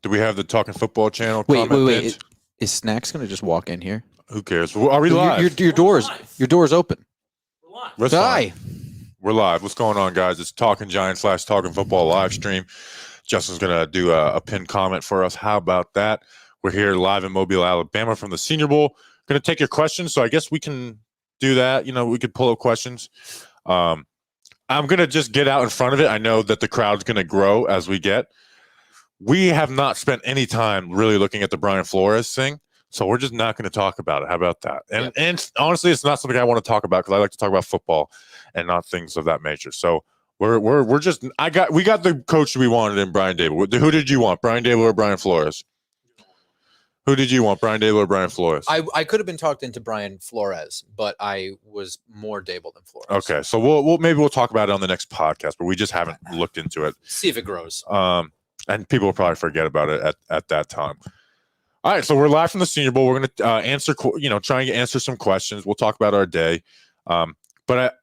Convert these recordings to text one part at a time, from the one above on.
Do we have the Talking Football channel Wait. comment pinned? Is Snacks going to just walk in here? Who cares? Are we live? Your door's open. We're live. Hi. We're live. What's going on, guys? It's Talking Giants / Talking Football live stream. Justin's going to do a pinned comment for us. How about that? We're here live in Mobile, Alabama from the Senior Bowl. Going to take your questions, so I guess we can do that. You know, we could pull up questions. I'm going to just get out in front of it. I know that the crowd's going to grow as we get. We have not spent any time really looking at the Brian Flores thing, so we're just not going to talk about it. How about that? And honestly, it's not something I want to talk about because I like to talk about football and not things of that nature. So we're just we got the coach we wanted in Brian Daboll. Who did you want, Brian Daboll or Brian Flores? Who did you want, Brian Daboll or Brian Flores? I could have been talked into Brian Flores, but I was more Daboll than Flores. Okay, so we'll maybe we'll talk about it on the next podcast, but we just haven't looked into it. See if it grows. And people will probably forget about it at that time. All right, so we're live from the Senior Bowl. We're going to try and answer some questions. We'll talk about our day. But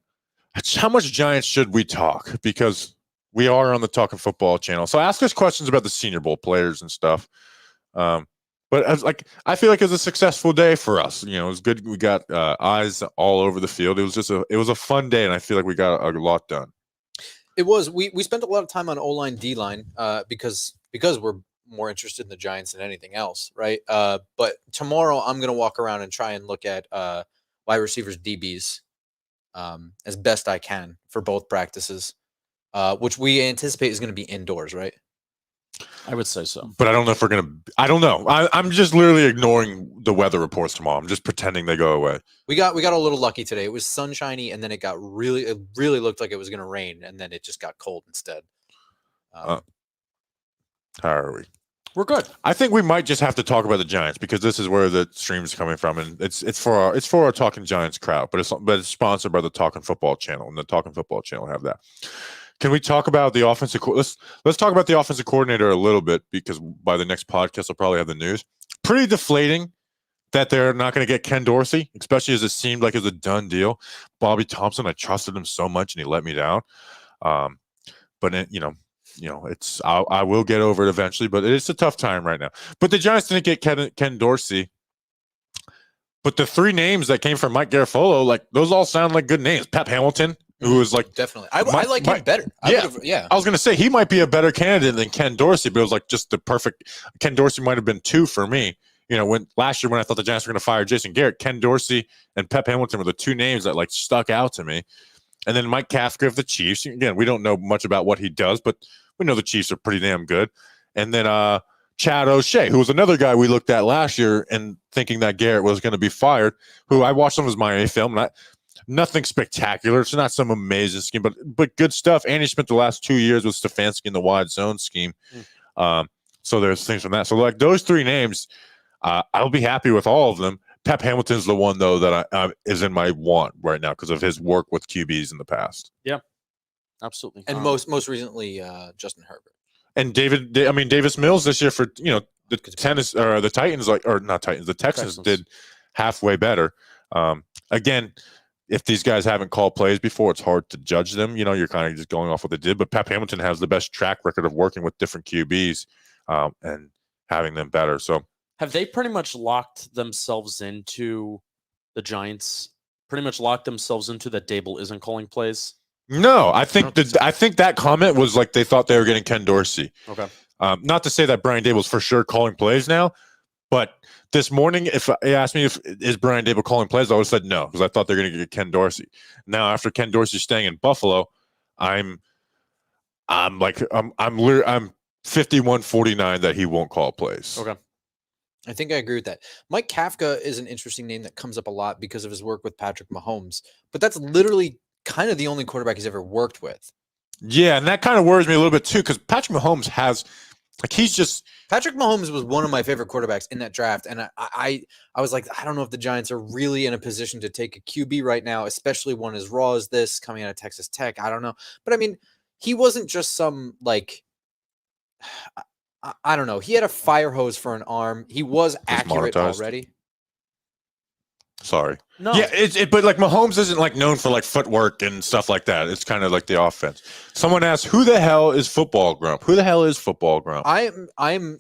how much Giants should we talk? Because we are on the Talking Football channel. So ask us questions about the Senior Bowl players and stuff. But I feel like it was a successful day for us. You know, it was good. We got eyes all over the field. It was a fun day, and I feel like we got a lot done. It was. We spent a lot of time on O-line, D-line because we're more interested in the Giants than anything else, right? But tomorrow I'm going to walk around and try and look at wide receivers, DBs, as best I can for both practices, which we anticipate is going to be indoors, right? I would say so. But I don't know if we're going to – I don't know. I'm just literally ignoring the weather reports tomorrow. I'm just pretending they go away. We got a little lucky today. It was sunshiny, and then it really looked like it was going to rain, and then it just got cold instead. How are we? We're good. I think we might just have to talk about the Giants because this is where the stream is coming from, and it's for our Talking Giants crowd, but it's sponsored by the Talking Football channel, and the Talking Football channel have that. Can we talk about the offensive? Let's talk about the offensive coordinator a little bit because by the next podcast I'll probably have the news. Pretty deflating that they're not going to get Ken Dorsey, especially as it seemed like it was a done deal. Bobby Thompson, I trusted him so much, and he let me down. But it's I will get over it eventually, but it's a tough time right now. But the Giants didn't get Ken Dorsey. But the three names that came from Mike Garafolo, like those all sound like good names. Pep Hamilton, who was like definitely, I like him better. I was going to say he might be a better candidate than Ken Dorsey, but it was like just the perfect. Ken Dorsey might have been two for me. You know, when last year when I thought the Giants were going to fire Jason Garrett, Ken Dorsey and Pep Hamilton were the two names that like stuck out to me. And then Mike Kafka of the Chiefs. Again, we don't know much about what he does, but we know the Chiefs are pretty damn good. And then Chad O'Shea, who was another guy we looked at last year and thinking that Garrett was going to be fired, who I watched some of his Miami film. And nothing spectacular. It's not some amazing scheme, but good stuff. And he spent the last 2 years with Stefanski in the wide zone scheme. So there's things from that. So like those three names, I'll be happy with all of them. Pep Hamilton's the one, though, that is in my want right now because of his work with QBs in the past. Yeah, absolutely. And most recently, Justin Herbert. And Davis Mills this year for the Titans, the Texans did halfway better. Again, if these guys haven't called plays before, it's hard to judge them. You know, you're kind of just going off what they did. But Pep Hamilton has the best track record of working with different QBs and having them better. So. Have they pretty much locked themselves into the Giants? Pretty much locked themselves into that Daboll isn't calling plays? No, I think that comment was like they thought they were getting Ken Dorsey. Okay. Not to say that Brian Daboll's for sure calling plays now, but this morning, if they asked me if is Brian Daboll calling plays, I would have said no because I thought they're going to get Ken Dorsey. Now, after Ken Dorsey staying in Buffalo, I'm 51-49 that he won't call plays. Okay. I think I agree with that. Mike Kafka is an interesting name that comes up a lot because of his work with Patrick Mahomes, but that's literally kind of the only quarterback he's ever worked with. Yeah, and that kind of worries me a little bit too because Patrick Mahomes Patrick Mahomes was one of my favorite quarterbacks in that draft, and I was like, I don't know if the Giants are really in a position to take a QB right now, especially one as raw as this coming out of Texas Tech. I don't know, but I mean, he wasn't just some like. I don't know. He had a fire hose for an arm. He was accurate already. Sorry. No. Yeah, but like Mahomes isn't like known for like footwork and stuff like that. It's kind of like the offense. Someone asked, "Who the hell is Football Grump?" Who the hell is Football Grump? I'm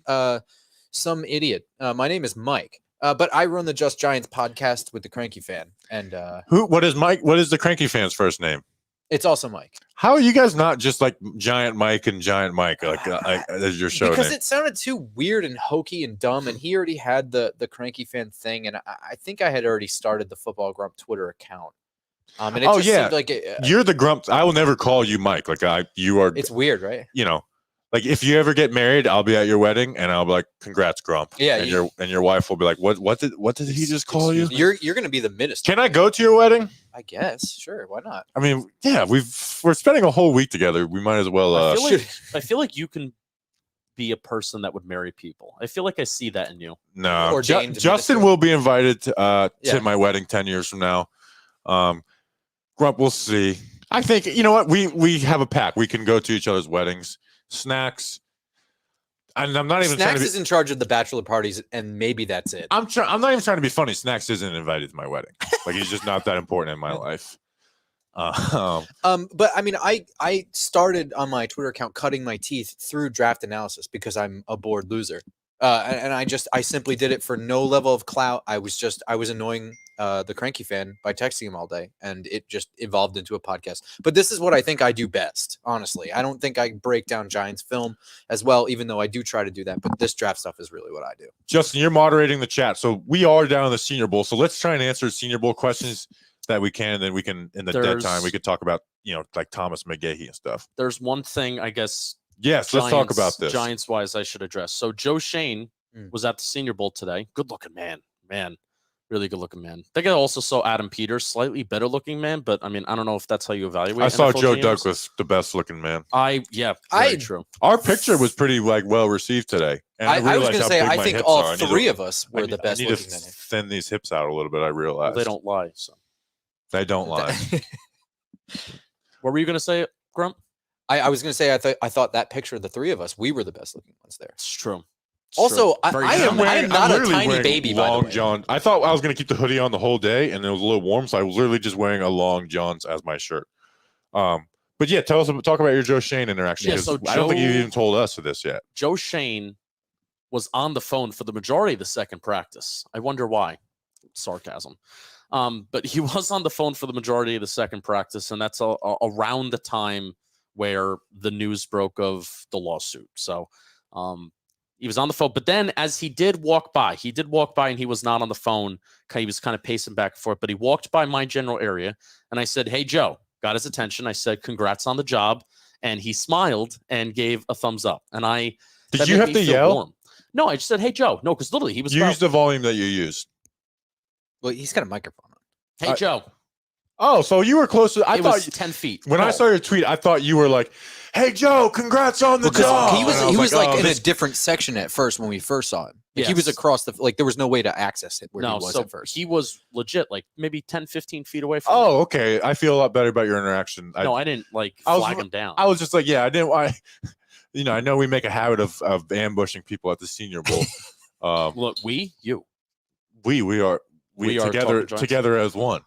some idiot. My name is Mike, but I run the Just Giants podcast with the Cranky Fan, and What is Mike? What is the Cranky Fan's first name? it's also Mike. How are you guys not just like Giant Mike and Giant Mike as your show Because name? it sounded too weird and hokey and dumb, and he already had the Cranky Fan thing, and I think I had already started the Football Grump Twitter account. And it just seemed like You're the Grump. I will never call you Mike. Like you are. it's weird, right? You know, like if you ever get married, I'll be at your wedding and I'll be like, "Congrats, Grump." Yeah, and your wife will be like, "What did he just call you?" You're gonna be the minister. Can I go to your wedding? I guess. Sure. Why not? I mean, yeah, we're spending a whole week together. We might as well. I feel like you can be a person that would marry people. I feel like I see that in you. No, Ordained Justin minister. will be invited to Yeah. my wedding 10 years from now. Grump, we'll see. I think you know what we have a pact. We can go to each other's weddings, snacks. And I'm not even Snacks trying to is in charge of the bachelor parties, and maybe that's it. I'm not even trying to be funny. Snacks isn't invited to my wedding. Like he's just not that important in my life. But I mean, I started on my Twitter account cutting my teeth through draft analysis because I'm a bored loser. And I simply did it for no level of clout. I was annoying the Cranky Fan by texting him all day, and it just evolved into a podcast. But this is what I think I do best, honestly. I don't think I break down Giants film as well, even though I do try to do that. But this draft stuff is really what I do. Justin, you're moderating the chat, so we are down in the Senior Bowl. So let's try and answer Senior Bowl questions that we can, and then we can in the dead time we could talk about like Thomas McGahee and stuff. There's one thing I guess. Yes, let's talk about this. Giants wise, I should address. So Joe Shane was at the Senior Bowl today. Good looking man, really good looking man. I think I also saw Adam Peters, slightly better looking man, but I mean I don't know if that's how you evaluate. I saw NFL Joe GMs. Douglas, the best looking man. Very true. Our picture was pretty like well received today. And I was realized going to how say big I my think hips all are. three of us were the best I need looking to men. thin these hips out a little bit. I realized They don't lie. So they don't lie. what were you going to say, Grump? I was going to say I thought that picture of the three of us, we were the best looking ones there. It's true. Also, I am not a literally tiny wearing baby, by the long way. john. I thought I was going to keep the hoodie on the whole day, and it was a little warm, so I was literally just wearing a long johns as my shirt. But yeah, talk about your Joe Shane interaction. Yeah, 'cause so I don't think you Joe- even told us of this yet. Joe Shane was on the phone for the majority of the second practice. I wonder why. Sarcasm. But he was on the phone for the majority of the second practice, and that's around the time where the news broke of the lawsuit. So he was on the phone. But then as he did walk by and he was not on the phone. He was kind of pacing back and forth, but he walked by my general area, and I said, "Hey, Joe," got his attention. I said, "Congrats on the job." And he smiled and gave a thumbs up. And Did you have to yell? Warm. No, I just said, "Hey, Joe." No, because literally he was Use the volume that you used. Well, he's got a microphone on. "Hey, Joe." Oh, so you were close to. I It thought was 10 feet. when I saw your tweet, I thought you were like, "Hey, Joe, congrats on the job." He was And I like "Oh, in this a different section at first when we first saw him. Like, He was Yes. across there was no way to access it where he was so at first. he was legit like maybe 10, 15 feet away from Oh, okay. I feel a lot better about your interaction. No, I didn't like I was- flag him down. I was just like, yeah, I didn't. I know we make a habit of ambushing people at the Senior Bowl. Look, you. We are We are together talking together as one.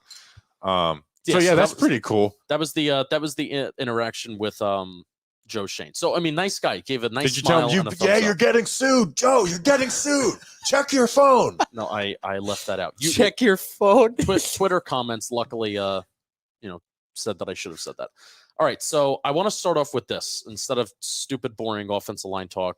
So so that's that was- pretty cool. That was the interaction with Joe Shane. So I mean, nice guy. Gave a nice Did you smile tell him and a thumbs up. you're getting sued, Joe? You're getting sued. Check your phone. No, I left that out. Check your phone. Twitter comments luckily said that I should have said that. All right, so I want to start off with this instead of stupid, boring offensive line talk.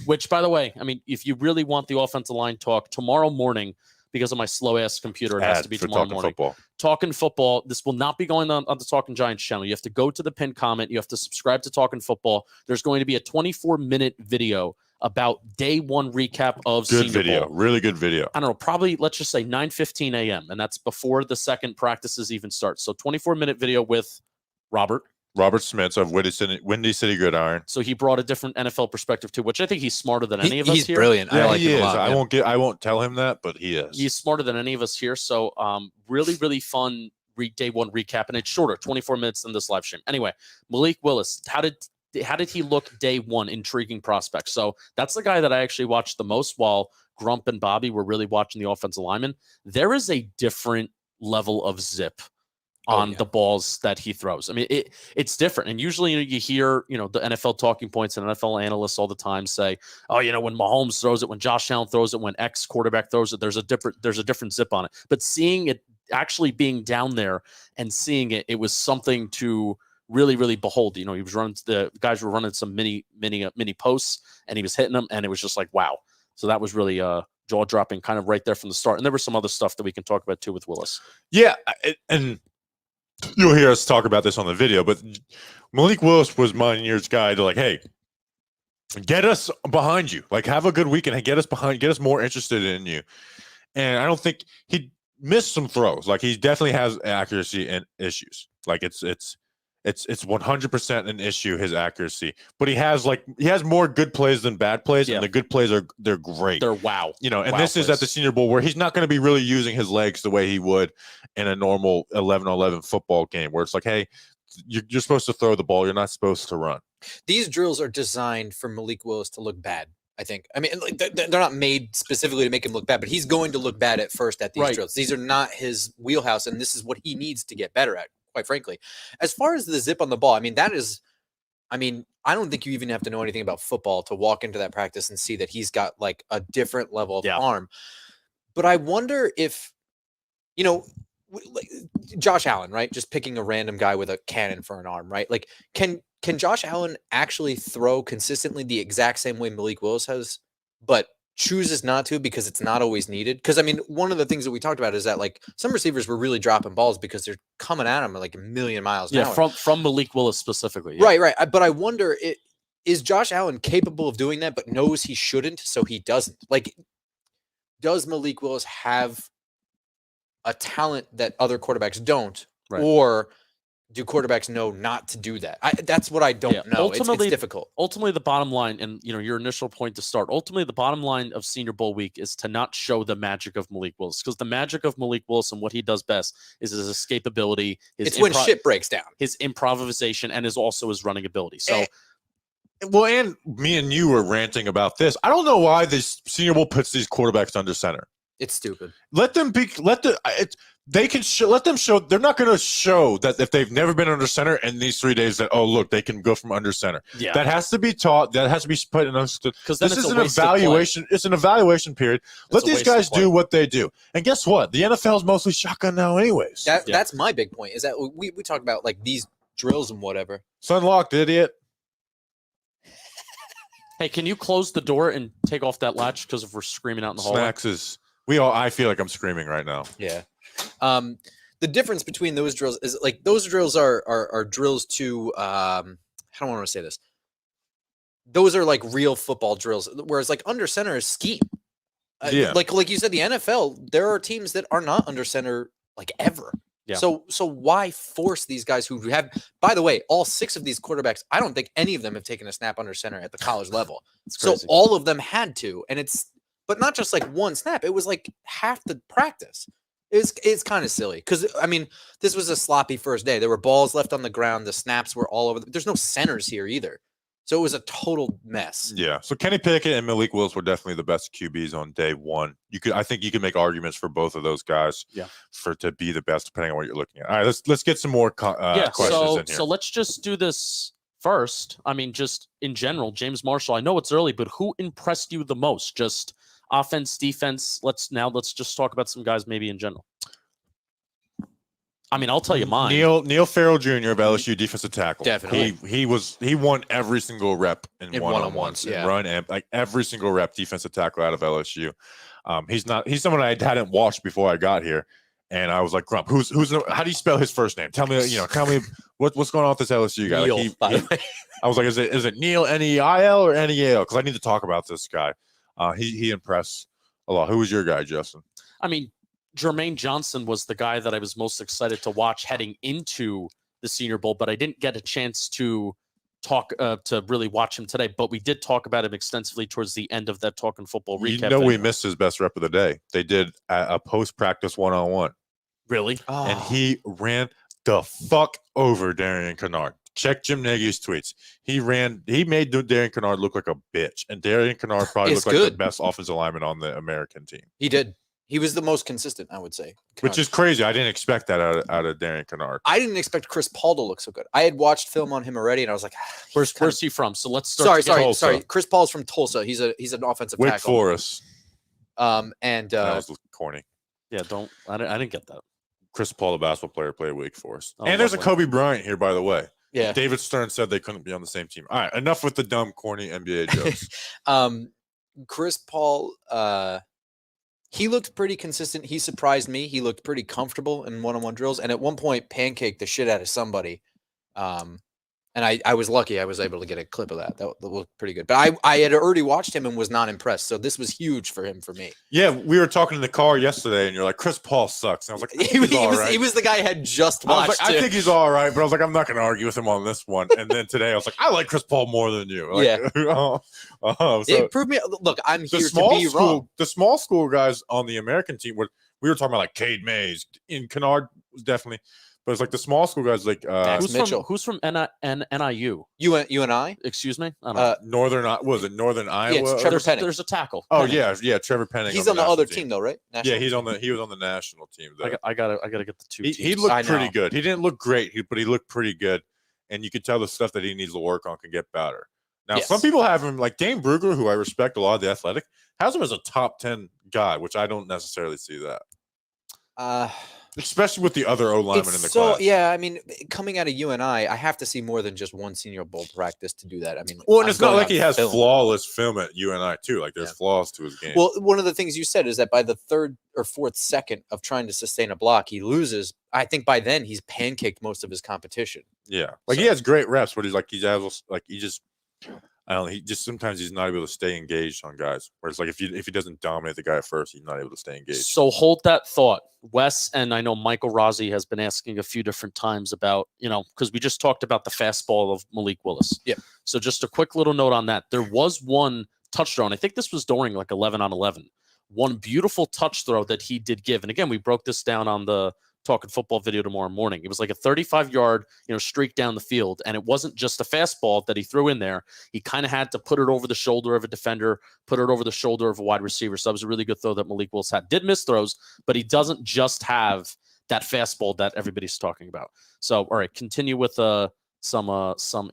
Which, by the way, I mean, if you really want the offensive line talk tomorrow morning, because of my slow ass computer, it has to be for tomorrow Talking morning. Football. Talking Football. This will not be going on the Talking Giants channel. You have to go to the pinned comment. You have to subscribe to Talking Football. There's going to be a 24-minute video about day one recap of Good Senior video. Bowl. Really good video. I don't know, probably let's just say 9:15 a.m. and that's before the second practices even start. So 24-minute video with Robert. Robert Smith of Windy City Gridiron. So he brought a different NFL perspective too, which I think he's smarter than any of us He's here. brilliant. I Yeah, like he him is. a lot. I won't tell him that, but he is. He's smarter than any of us here. So really, really fun day one recap, and it's shorter, 24 minutes than this live stream. Anyway, Malik Willis, how did did he look day one? Intriguing prospect. So that's the guy that I actually watched the most, while Grump and Bobby were really watching the offensive lineman. There is a different level of zip on the balls that he throws. I mean, it's different. And usually you hear, the NFL talking points and NFL analysts all the time say, oh, when Mahomes throws it, when Josh Allen throws it, when X quarterback throws it, there's a different zip on it. But seeing it actually being down there and seeing it, it was something to really, really behold. He was running, the guys were running some mini posts and he was hitting them, and it was just like, wow. So that was really jaw dropping kind of right there from the start. And there was some other stuff that we can talk about too with Willis. Yeah. And you'll hear us talk about this on the video, but Malik Willis was my year's guy to like, hey, get us behind you. Like, have a good weekend and get us more interested in you. And I don't think he missed some throws. Like, he definitely has accuracy and issues. Like, it's 100% an issue, his accuracy. But he has more good plays than bad plays, and the good plays they're great. They're wow. And wow this plays. is at the Senior Bowl where he's not going to be really using his legs the way he would in a normal 11-on-11 football game, where it's like, hey, you're supposed to throw the ball, you're not supposed to run. These drills are designed for Malik Willis to look bad, I think. I mean, like, they're not made specifically to make him look bad, but he's going to look bad at first at these drills. These are not his wheelhouse, and this is what he needs to get better at, quite frankly. As far as the zip on the ball, I mean, I don't think you even have to know anything about football to walk into that practice and see that he's got like a different level of arm. But I wonder if, like Josh Allen, right? Just picking a random guy with a cannon for an arm, right? Like, can Josh Allen actually throw consistently the exact same way Malik Willis has, but chooses not to because it's not always needed? Because I mean, one of the things that we talked about is that like some receivers were really dropping balls because they're coming at him at like a million miles an hour. From Malik Willis specifically. Right. But I wonder, is Josh Allen capable of doing that, but knows he shouldn't, so he doesn't? Like, does Malik Willis have a talent that other quarterbacks don't, or do quarterbacks know not to do that? That's what I don't know. It's difficult. Ultimately, the bottom line, and your initial point to start, ultimately the bottom line of Senior Bowl week is to not show the magic of Malik Willis, because the magic of Malik Willis and what he does best is his escapability. It's when shit breaks down. His improvisation and also his running ability. So. Well, and me and you were ranting about this. I don't know why this Senior Bowl puts these quarterbacks under center. It's stupid. Let them be. Let them show. They're not going to show that if they've never been under center in these 3 days that, oh, look, they can go from under center. Yeah, that has to be taught. That has to be put in. Because this is an evaluation. It's an evaluation period. Let these guys do what they do. And guess what? The NFL is mostly shotgun now, anyways. That's my big point. Is that we talk about like these drills and whatever. Sunlocked, idiot. Hey, can you close the door and take off that latch because if we're screaming out in the hallway? Snacks is. I feel like I'm screaming right now. Yeah. The difference between those drills is like those drills are drills to how do I want to say this? Those are like real football drills, whereas like under center is scheme. Like you said, the NFL, there are teams that are not under center like ever. Yeah. So why force these guys who have, by the way, all 6 of these quarterbacks, I don't think any of them have taken a snap under center at the college level. So all of them had to, and but not just like one snap. It was like half the practice. It's kind of silly because, I mean, this was a sloppy first day. There were balls left on the ground. The snaps were all over. There's no centers here either. So it was a total mess. Yeah. So Kenny Pickett and Malik Willis were definitely the best QBs on day one. I think you could make arguments for both of those guys to be the best, depending on what you're looking at. All right, let's get some more questions in here. So let's just do this first. I mean, just in general, James Marshall, I know it's early, but who impressed you the most? Just offense, defense. Let's just talk about some guys maybe in general. I mean, I'll tell you mine. Neil Farrell Jr. of LSU defensive tackle. Definitely. He won every single rep in one-on-ones. Run and like every single rep defensive tackle out of LSU. He's someone I hadn't watched before I got here. And I was like, Grump, how do you spell his first name? Tell me what's going on with this LSU guy. Neil, by the way. I was like, is it Neil Neil or Neil? Because I need to talk about this guy. He impressed a lot. Who was your guy, Justin? I mean, Jermaine Johnson was the guy that I was most excited to watch heading into the Senior Bowl, but I didn't get a chance to to really watch him today. But we did talk about him extensively towards the end of that Talking Football recap. We missed his best rep of the day. They did a post-practice one-on-one. Really? And he ran the fuck over Darian Kennard. check Jim Nagy's tweets. He made Darian Kennard look like a bitch, and Darian Kennard probably It's looked like the good. best offensive lineman on the American team, He did. He was the most consistent, I would say. which is crazy. I didn't expect that out of Darian Kennard. I didn't expect Chris Paul to look so good. I had watched film on him already, and I was like, Where's he from? So let's start. Sorry. Chris Paul's from Tulsa. He's an offensive Wake tackle. Forest. And That was corny. Yeah, I didn't get that. Chris Paul, the basketball player, played at Wake Forest. Oh, and there's a lovely. Kobe Bryant here, by the way. yeah, David Stern said they couldn't be on the same team. All right, enough with the dumb, corny NBA jokes. Chris Paul, he looked pretty consistent. He surprised me. He looked pretty comfortable in one-on-one drills, and at one point, pancaked the shit out of somebody. And I was lucky I was able to get a clip of that. That looked pretty good. But I had already watched him and was not impressed. So this was huge for him, for me. Yeah, we were talking in the car yesterday, and you're like, Chris Paul sucks. And I was like, I think He was the guy I had just I was watched. like, I think he's all right, but I was like, I'm not going to argue with him on this one. And then today, I was like, I like Chris Paul more than you. Like, Yeah. so It proved me. Look, I'm the here to small be wrong. the small school guys on the American team we were talking about like Cade Mays, in Kennard was definitely, but it's like the small school guys like Max Mitchell. Who's from NIU? You and I. Excuse me. I don't know. Northern Iowa. it's Trevor Penning. There's a tackle. Oh Penning. yeah, Trevor Penning. He's on the national other team though, right? Yeah, National he team. was on the national team. Though. I gotta get the two. He teams. I looked pretty know. good. He didn't look great, but he looked pretty good, and you could tell the stuff that he needs to work on can get better. Now, Yes. some people have him like Dane Brugler, who I respect a lot, the Athletic, has him as a top 10 guy, which I don't necessarily see that, especially with the other O linemen in the class. Yeah, I mean, coming out of UNI, I have to see more than just one Senior Bowl practice to do that. I mean, Well, and I'm it's not going like on he has film. flawless film at UNI too. Like there's Yeah. flaws to his game. Well, one of the things you said is that by the third or fourth second of trying to sustain a block, he loses. I think by then he's pancaked most of his competition. yeah, like he So- has great reps, but he just. I don't know. He just sometimes he's not able to stay engaged on guys. Whereas like if he doesn't dominate the guy at first, he's not able to stay engaged. So hold that thought, Wes, and I know Michael Rossi has been asking a few different times about, because we just talked about the fastball of Malik Willis. Yeah. So just a quick little note on that. There was one touch throw, and I think this was during like 11 on 11. One beautiful touch throw that he did give. And again, we broke this down on the Talking Football video tomorrow morning. It was like a 35-yard, streak down the field, and it wasn't just a fastball that he threw in there. He kind of had to put it over the shoulder of a defender, put it over the shoulder of a wide receiver. So that was a really good throw that Malik Willis had. Did miss throws, but he doesn't just have that fastball that everybody's talking about. So, all right, continue with some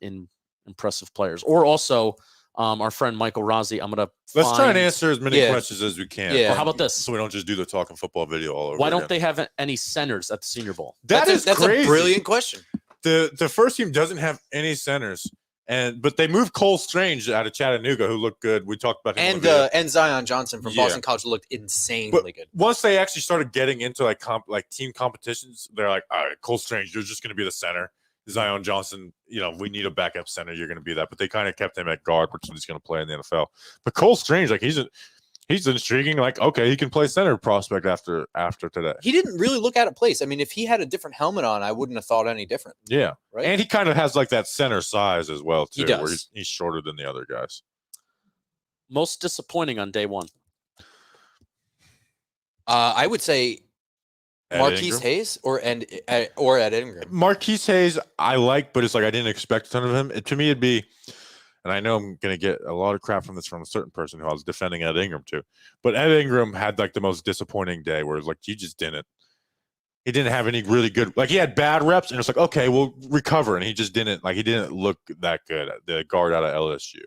impressive players, or also our friend Michael Rossi. I'm gonna Let's try and find- answer as many Yeah. questions as we can. Yeah. Well, how about this? So we don't just do the Talking Football video all over. Why don't again. they have any centers at the Senior Bowl? That's crazy. a brilliant question. The first team doesn't have any centers, but they moved Cole Strange out of Chattanooga, who looked good. We talked about him. on And the video. and Zion Johnson from Yeah. Boston College looked insanely good. Once they actually started getting into like team competitions, they're like, all right, Cole Strange, you're just going to be the center. Zion Johnson, we need a backup center. You're going to be that. But they kind of kept him at guard, which he's going to play in the NFL. But Cole Strange, like he's intriguing. Like, okay, he can play center prospect after today. He didn't really look out of place. I mean, if he had a different helmet on, I wouldn't have thought any different. Yeah, Right? and he kind of has like that center size as well too, He does. where he's shorter than the other guys. Most disappointing on day one. I would say Ed Marquise Ingram. Hayes or Ed Ingram. Marquise Hayes, I like, but it's like I didn't expect a ton of him. To me, it'd be, and I know I'm going to get a lot of crap from a certain person who I was defending Ed Ingram to, but Ed Ingram had like the most disappointing day where it's like, he didn't have any really good, like he had bad reps and it's like, okay, we'll recover. And he didn't look that good at the guard out of LSU.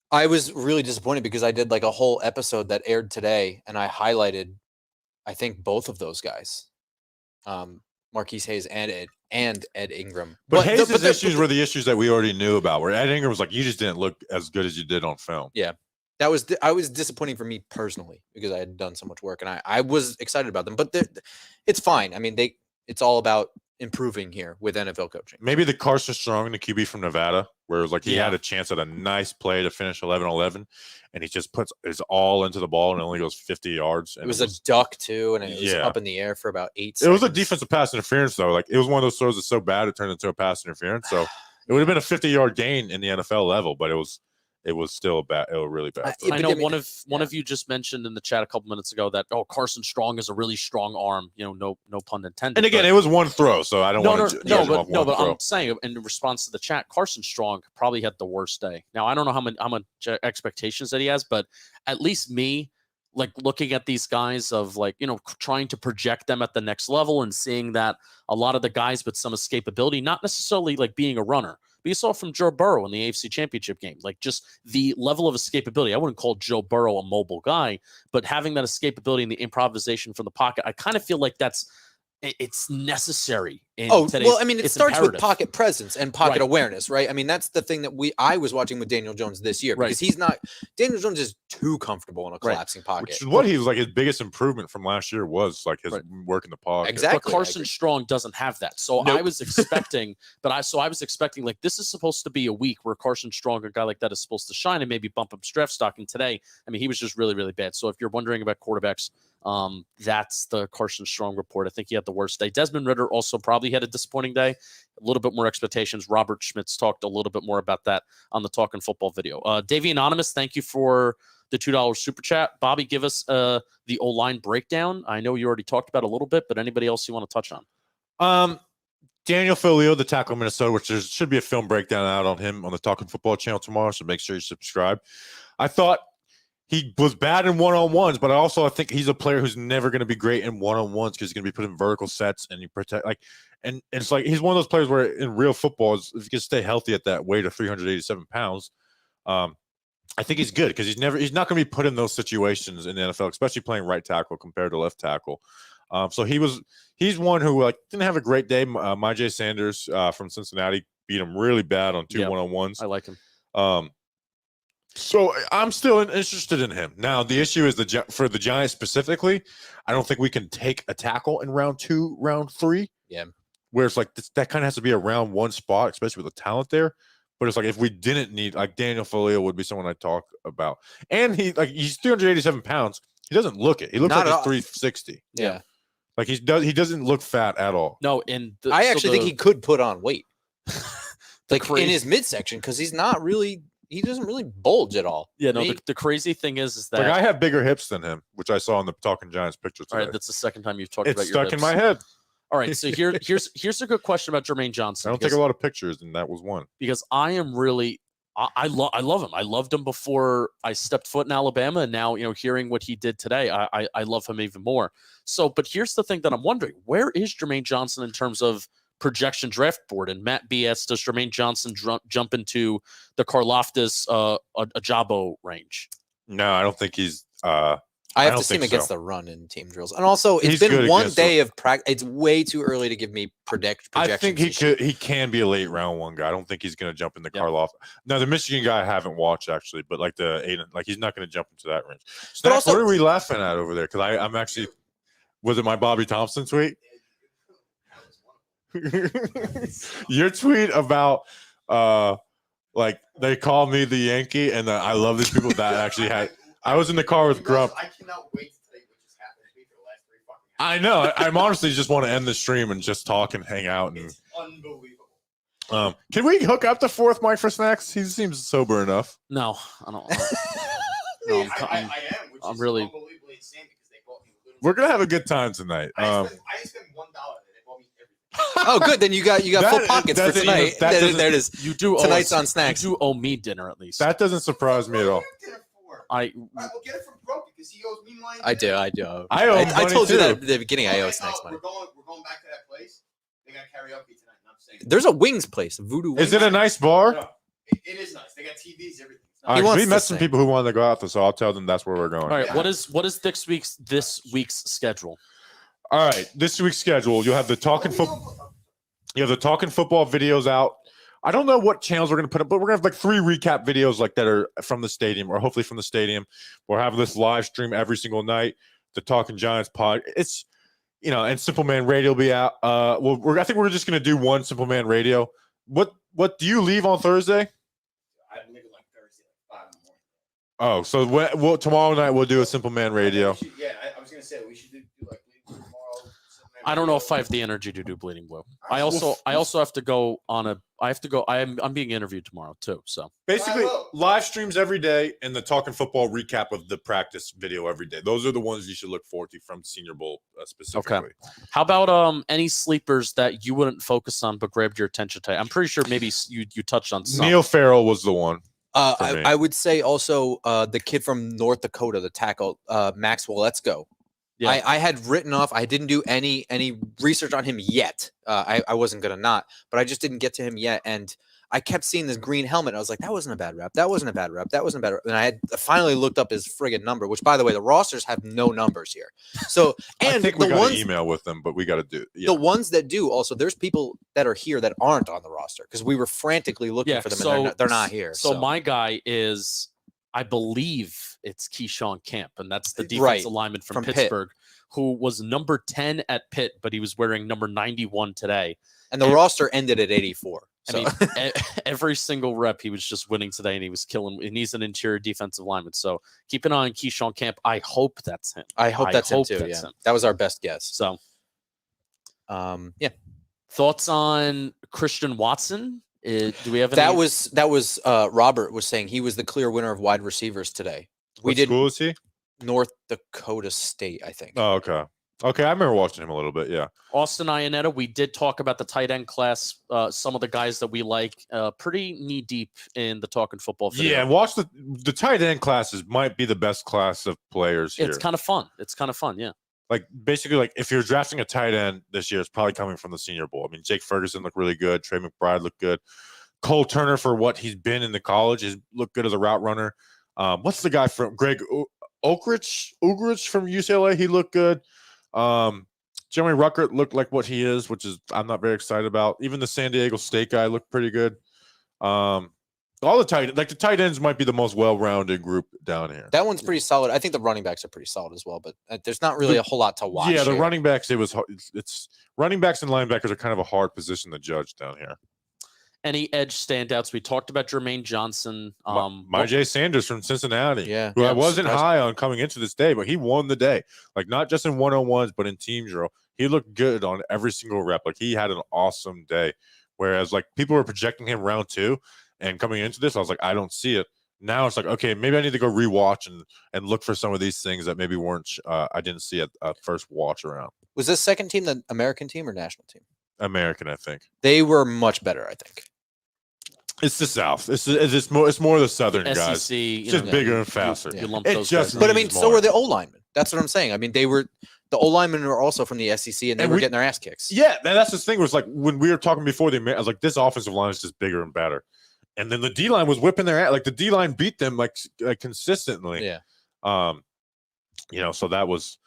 I was really disappointed because I did like a whole episode that aired today and I highlighted, I think, both of those guys, Marquise Hayes and Ed Ingram. But Hayes' the- issues were the issues that we already knew about, where Ed Ingram was like, you just didn't look as good as you did on film. I was disappointing for me personally because I had done so much work and I was excited about them. But it's fine. I mean, it's all about improving here with NFL coaching. Maybe the Carson Strong, the QB from Nevada, where it was like he Yeah. had a chance at a nice play to finish 11-11, and he just puts his all into the ball and only goes 50 yards. And It was a duck too, and it was Yeah. up in the air for about 8 it seconds. was a defensive pass interference, though. Like it was one of those throws that's so bad it turned into a pass interference. So it would have been a 50-yard gain in the NFL level, but it it was still really bad. Yeah, I but know I mean, one of you just mentioned in the chat a couple minutes ago that Carson Strong is a really strong arm. No pun intended. And again, but it was one throw, so I don't want to judge him off one but throw. I'm saying in response to the chat, Carson Strong probably had the worst day. Now I don't know how much expectations that he has, but at least me, like looking at these guys of like trying to project them at the next level and seeing that a lot of the guys with some escapability, not necessarily like being a runner. But you saw from Joe Burrow in the AFC Championship game, like just the level of escapability. I wouldn't call Joe Burrow a mobile guy, but having that escapability and the improvisation from the pocket, I kind of feel like it's necessary. Well, I mean, it starts imperative. with pocket presence and pocket Right. awareness, right? I mean, that's the thing that I was watching with Daniel Jones this year because Daniel Jones is too comfortable in a collapsing pocket. Which is what he was like. His biggest improvement from last year was like his work in the pocket. Exactly. But Carson Strong doesn't have that. So I was expecting, I was expecting like this is supposed to be a week where Carson Strong, a guy like that, is supposed to shine and maybe bump up his draft stock. And today, I mean, he was just really, really bad. So if you're wondering about quarterbacks, that's the Carson Strong report. I think he had the worst day. Desmond Ridder also probably had a disappointing day. A little bit more expectations. Robert Schmitz talked a little bit more about that on the Talkin' Football video. Davey Anonymous, thank you for the $2 super chat. Bobby, give us the O-line breakdown. I know you already talked about it a little bit, but anybody else you want to touch on? Daniel Filio, the tackle in Minnesota, which there should be a film breakdown out on him on the Talkin' Football channel tomorrow, so make sure you subscribe. I thought he was bad in one-on-ones, but I think he's a player who's never going to be great in one-on-ones because he's going to be put in vertical sets and you protect and it's like he's one of those players where in real football, if you can stay healthy at that weight of 387 pounds, I think he's good because he's not going to be put in those situations in the NFL, especially playing right tackle compared to left tackle. So he's one who didn't have a great day. Myjai Sanders from Cincinnati beat him really bad on two one-on-ones. I like him. So I'm still interested in him. Now, the issue is for the Giants specifically, I don't think we can take a tackle in round 2, round 3. Yeah. Where it's like that kind of has to be a round 1 spot, especially with the talent there. But it's like if we didn't need, Daniel Folio would be someone I talk about. And he's 387 pounds. He doesn't look it. He looks like he's 360. Yeah. Like he doesn't look fat at all. No, and I actually think he could put on weight. In his midsection, because he doesn't really bulge at all. Yeah, no, the crazy thing is that I have bigger hips than him, which I saw in the Talking Giants picture today. All right, that's the second time you've talked about it's your stuck hips. in my head. All right, so here's a good question about Jermaine Johnson. I don't take a lot of pictures, and that was one. Because I am really I love him. I loved him before I stepped foot in Alabama, and now hearing what he did today, I love him even more. So, but here's the thing that I'm wondering: where is Jermaine Johnson in terms of projection draft board? And Matt BS, does Jermaine Johnson jump into the Karlaftis Ajabo range? No, I don't think he's. I have to see him against the run in team drills, and also it's been one day of practice. It's way too early to give me projections. I think he can be a late round 1 guy. I don't think he's going to jump in the Karloff. Now the Michigan guy I haven't watched actually, but he's not going to jump into that range. But also, what are we laughing at over there? Because I'm actually, was it my Bobby Thompson tweet? Your tweet about they call me the Yankee, and I love these people that actually had. I was in the car with Grump. I cannot wait to tell you what just happened to me for the last 3 fucking hours. I know. I'm honestly just want to end the stream and just talk and hang out. And it's unbelievable. Can we hook up the 4th mic for snacks? He seems sober enough. No, I don't. No, I am. Which I'm is really unbelievably insane because they bought me. We're gonna have a good time tonight. I spent $1 and they bought me everything. Oh, good. Then you got full pockets for tonight. There it is. You do tonight's on snacks. You do owe me dinner at least. That doesn't surprise me at all. I will get it from Grump because he owes me money. I do. I owe him I told money you too. that at the beginning. I owe snacks money. We're going back to that place. They got karaoke tonight. I'm saying. There's a wings place, Voodoo Wings. Is it a nice bar? No, it is nice. They got TVs, everything. All right, we met some people who wanted to go out there, so I'll tell them that's where we're going. All right, what is this week's schedule? All right, this week's schedule. You'll have the Talking Football videos out. I don't know what channels we're going to put up, but we're going to have 3 recap videos that are from the stadium, or hopefully from the stadium. We'll have this live stream every single night. The Talking Giants pod. It's and Simple Man Radio will be out. I think we're just going to do one Simple Man Radio. What do you leave on Thursday? I leave it Thursday, 5 in the morning. Oh, so tomorrow night we'll do a Simple Man Radio. I was going to say we should do leave tomorrow. I don't know if I have the energy to do Bleeding Blue. I also have to go on a. I have to go. I'm being interviewed tomorrow too. So Basically, live streams every day and the Talking Football recap of the practice video every day. Those are the ones you should look forward to from Senior Bowl specifically. how about any sleepers that you wouldn't focus on but grabbed your attention today? I'm pretty sure maybe you touched on some. Neil Farrell was the one. me. I would say also the kid from North Dakota, the tackle, Maxwell. Let's go. Yeah. I had written off. I didn't do any research on him yet. I wasn't gonna not, but I just didn't get to him yet. And I kept seeing this green helmet. I was like, that wasn't a bad rep. That wasn't a bad rep. That wasn't a bad rep. And I had finally looked up his friggin' number, which, by the way, the rosters have no numbers here. So, and I think we the got ones, an email with them, but we got to do the ones that do also, there's people that are here that aren't on the roster because we were frantically looking for them and they're not here. So my guy is, I believe it's Keyshawn Camp, and that's the defensive lineman from Pittsburgh, who was number 10 at Pitt, but he was wearing number 91 today. And the roster ended at 84. I mean, every single rep he was just winning today, and he was killing. And he's an interior defensive lineman, so keep an eye on Keyshawn Camp. I hope that's him. I hope that's him too. Yeah, that was our best guess. So, yeah. Thoughts on Christian Watson? Do we have any? That was Robert was saying he was the clear winner of wide receivers today. What school is he? North Dakota State, I think. Oh, okay. Okay, I remember watching him a little bit, yeah. Austin Iannetta, we did talk about the tight end class, some of the guys that we like, pretty knee-deep in the Talking Football video. Yeah, watch the tight end classes might be the best class of players here. It's kind of fun. It's kind of fun, yeah. Like, basically, like, if you're drafting a tight end this year, it's probably coming from the Senior Bowl. I mean, Jake Ferguson looked really good. Trey McBride looked good. Cole Turner, for what he's been in the college, has looked good as a route runner. What's the guy from Greg Ugrich from UCLA? He looked good. Jeremy Ruckert looked like what he is, which is I'm not very excited about. Even the San Diego State guy looked pretty good. All the tight ends might be the most well-rounded group down here. That one's pretty solid. I think the running backs are pretty solid as well, but there's not really a whole lot to watch. Yeah, the here. running backs, it's running backs and linebackers are kind of a hard position to judge down here. Any edge standouts? We talked about Jermaine Johnson. Jay Sanders from Cincinnati, yeah, who I wasn't high on coming into this day, but he won the day. Like, not just in one-on-ones, but in team drill. He looked good on every single rep. Like, he had an awesome day. Whereas, like, people were projecting him round 2, and coming into this, I was like, I don't see it. Now it's like, okay, maybe I need to go rewatch and look for some of these things that maybe weren't I didn't see at first watch around. Was this second team the American team or national team? American, I think. They were much better, I think. It's the South. It's more the Southern guys. SEC, it's just bigger and faster. You lump It those just guys But I in. mean, so were the O linemen. That's what I'm saying. I mean, the O linemen were also from the SEC, and they were getting their ass kicks. Yeah, that's the thing. Was like when we were talking before I was like, this offensive line is just bigger and better. And then the D line was whipping their ass. Like, the D line beat them like consistently. Yeah. So that was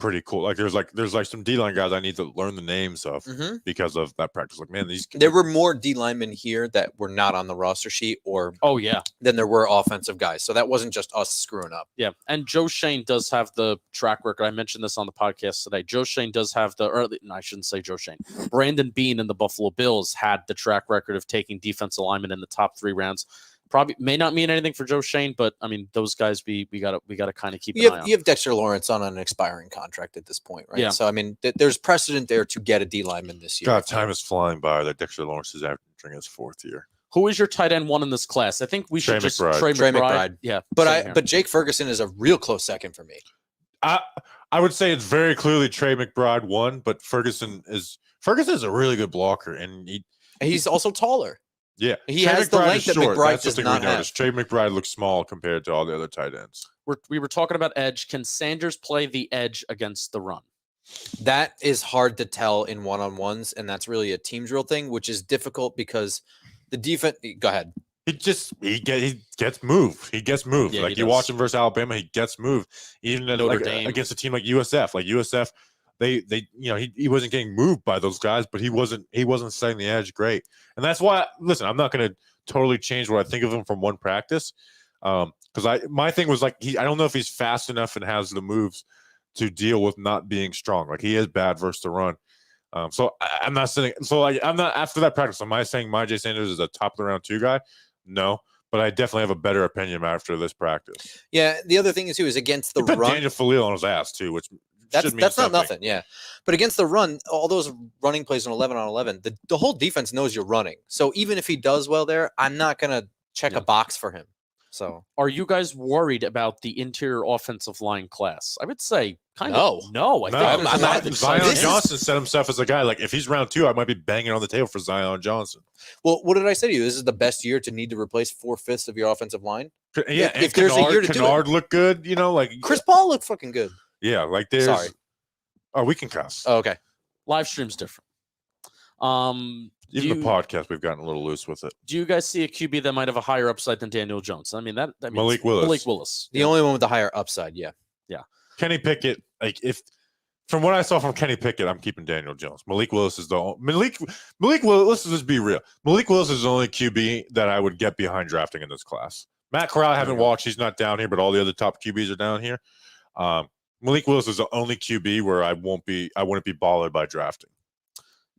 pretty cool. Like, there's some D line guys I need to learn the names of because of that practice. Like, man, there were more D linemen here that were not on the roster sheet, than there were offensive guys. So that wasn't just us screwing up. Yeah, and Joe Shane does have the track record. I mentioned this on the podcast today. Joe Shane does have I shouldn't say Joe Shane. Brandon Beane and the Buffalo Bills had the track record of taking defensive linemen in the top 3 rounds. Probably may not mean anything for Joe Shane, but I mean, those guys we gotta kind of keep an eye on. You have Dexter Lawrence on an expiring contract at this point, right? Yeah. So I mean, there's precedent there to get a D lineman this year. God, time is flying by. That Dexter Lawrence is entering his 4th year. Who is your tight end 1 in this class? I think we should just McBride. Trey McBride. Yeah, but Jake Ferguson is a real close second for me. I would say it's very clearly Trey McBride 1, but Ferguson is a really good blocker, and he's also taller. Yeah, he Trey has McBride the length that short. McBride That's does the thing not we have. noticed. Trey McBride looks small compared to all the other tight ends. We were talking about edge. Can Sanders play the edge against the run? That is hard to tell in one-on-ones, and that's really a team drill thing, which is difficult because the defense. Go ahead. He gets moved. He gets moved. Yeah, like, you watch him versus Alabama, he gets moved. Even against a team like USF. Like, USF, he wasn't getting moved by those guys, but he wasn't setting the edge great. And that's why, listen, I'm not going to totally change what I think of him from one practice. Because my thing was like, I don't know if he's fast enough and has the moves to deal with not being strong. Like, he is bad versus the run. So I'm not saying. So, like, I'm not after that practice. Am I saying Jay Sanders is a top of the round 2 guy? No, but I definitely have a better opinion after this practice. Yeah, the other thing is against the he put run. Daniel Falil on his ass too, which That's Should mean not something. nothing. Yeah, but against the run, all those running plays on 11 on 11, the whole defense knows you're running. So even if he does well there, I'm not gonna check Yeah. a box for him. So Are you guys worried about the interior offensive line class? I would say kind No. of no. I No, think I'm there's a not- lot of exciting Zion This is- Johnson set himself as a guy. Like if he's round 2, I might be banging on the table for Zion Johnson. well, what did I say to you? This is the best year to need to replace 4/5 of your offensive line. Yeah, and if there's a year to do it. Kennard looked good. You know, like Chris Paul looked fucking good. Yeah, like there's. Sorry. Oh, we can cuss. Oh, okay. live stream's different. Even do the you- podcast, we've gotten a little loose with it. Do you guys see a QB that might have a higher upside than Daniel Jones? I mean that means Malik Willis. Malik Willis. The only one with the higher upside. Yeah. Kenny Pickett, like if from what I saw from Kenny Pickett, I'm keeping Daniel Jones. Malik Willis is the Malik Willis. Let's just be real. Malik Willis is the only QB that I would get behind drafting in this class. Matt Corral, I haven't watched. He's not down here, but all the other top QBs are down here. Malik Willis is the only QB where I wouldn't be bothered by drafting.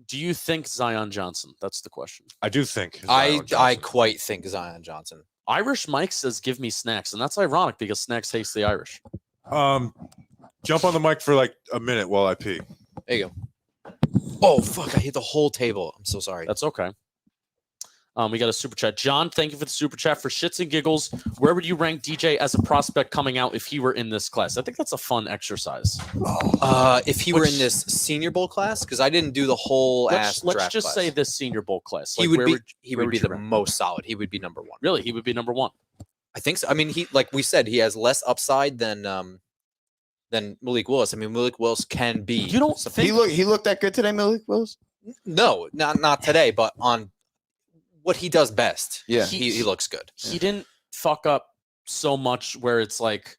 Do you think Zion Johnson? That's the question. I do think I Zion Johnson. quite think Zion Johnson. Irish Mike says, "Give me Snacks," and that's ironic because Snacks hates the Irish. Jump on the mic for like a minute while I pee. There you go. Oh fuck! I hit the whole table. I'm so sorry. That's okay. We got a super chat. John, thank you for the super chat. For shits and giggles, where would you rank DJ as a prospect coming out if he were in this class? I think that's a fun exercise. If he were in this Senior Bowl class, because I didn't do the whole Let's draft just class. say this Senior Bowl class. he Like, would where be he where would be you the rank? most solid. He would be number 1. Really, he would be number 1. I think so. I mean, he like we said, he has less upside than Malik Willis. I mean, Malik Willis can be. You don't think He looked that good today, Malik Willis. No, not today, but on what he does best. Yeah. he looks good. he didn't fuck up so much where it's like,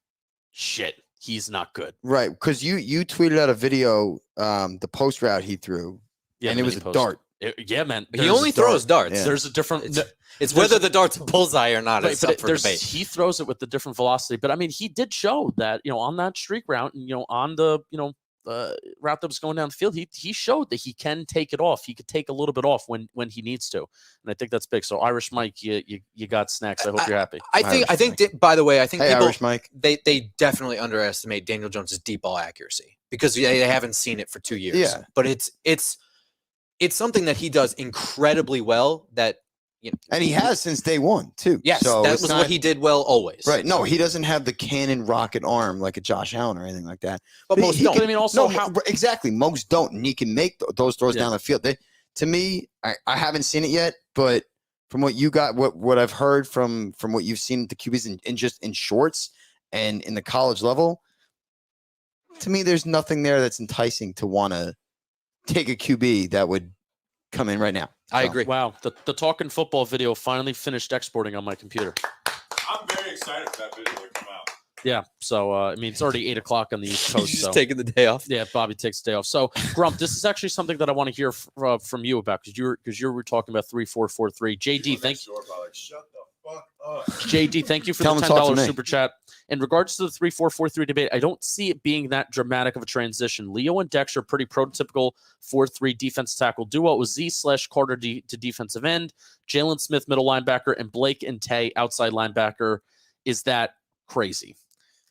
shit, he's not good. Right, because you tweeted out a video, the post route he threw, Yeah, and it the was mini a post. dart. Yeah, man. He only throws darts. Yeah. There's a different. It's there's whether a- the dart's a bullseye or not. Right, It's but up for debate. he throws it with the different velocity. But I mean, he did show that on that streak route and on the route that was going down the field, he showed that he can take it off. He could take a little bit off when he needs to, and I think that's big. So Irish Mike, you got Snacks. I hope you're happy. I think. By the way, I think Hey, people Irish Mike. they definitely underestimate Daniel Jones's deep ball accuracy because they haven't seen it for 2 years. Yeah. But it's something that he does incredibly well. That And he has since day one too. yes, so that it's was not- what he did well always. Right. No, he doesn't have the cannon rocket arm like a Josh Allen or anything like that. But most he don't. But I mean, also No, how exactly. Most don't, and he can make those throws Yeah. down the field. To me, I haven't seen it yet, but from what you got, what I've heard from what you've seen at the QBs in just in shorts and in the college level, to me, there's nothing there that's enticing to want to take a QB that would come in right now. I So, agree. wow, the Talking Football video finally finished exporting on my computer. I'm very excited for that video to come out. Yeah, so I mean, it's already 8:00 on the East Coast. He's So just taking the day off. yeah, Bobby takes the day off. So Grump, this is actually something that I want to hear from you about because you were talking about 3-4-4-3. JD, thank you. Shut the fuck up. JD, thank you for Tell the him to talk to $10 me. super chat. In regards to the 3-4-4-3 debate, I don't see it being that dramatic of a transition. Leo and Dex are pretty prototypical 4-3 defense tackle duo. It was Z/Carter to defensive end, Jalen Smith middle linebacker, and Blake and Tay outside linebacker. Is that crazy?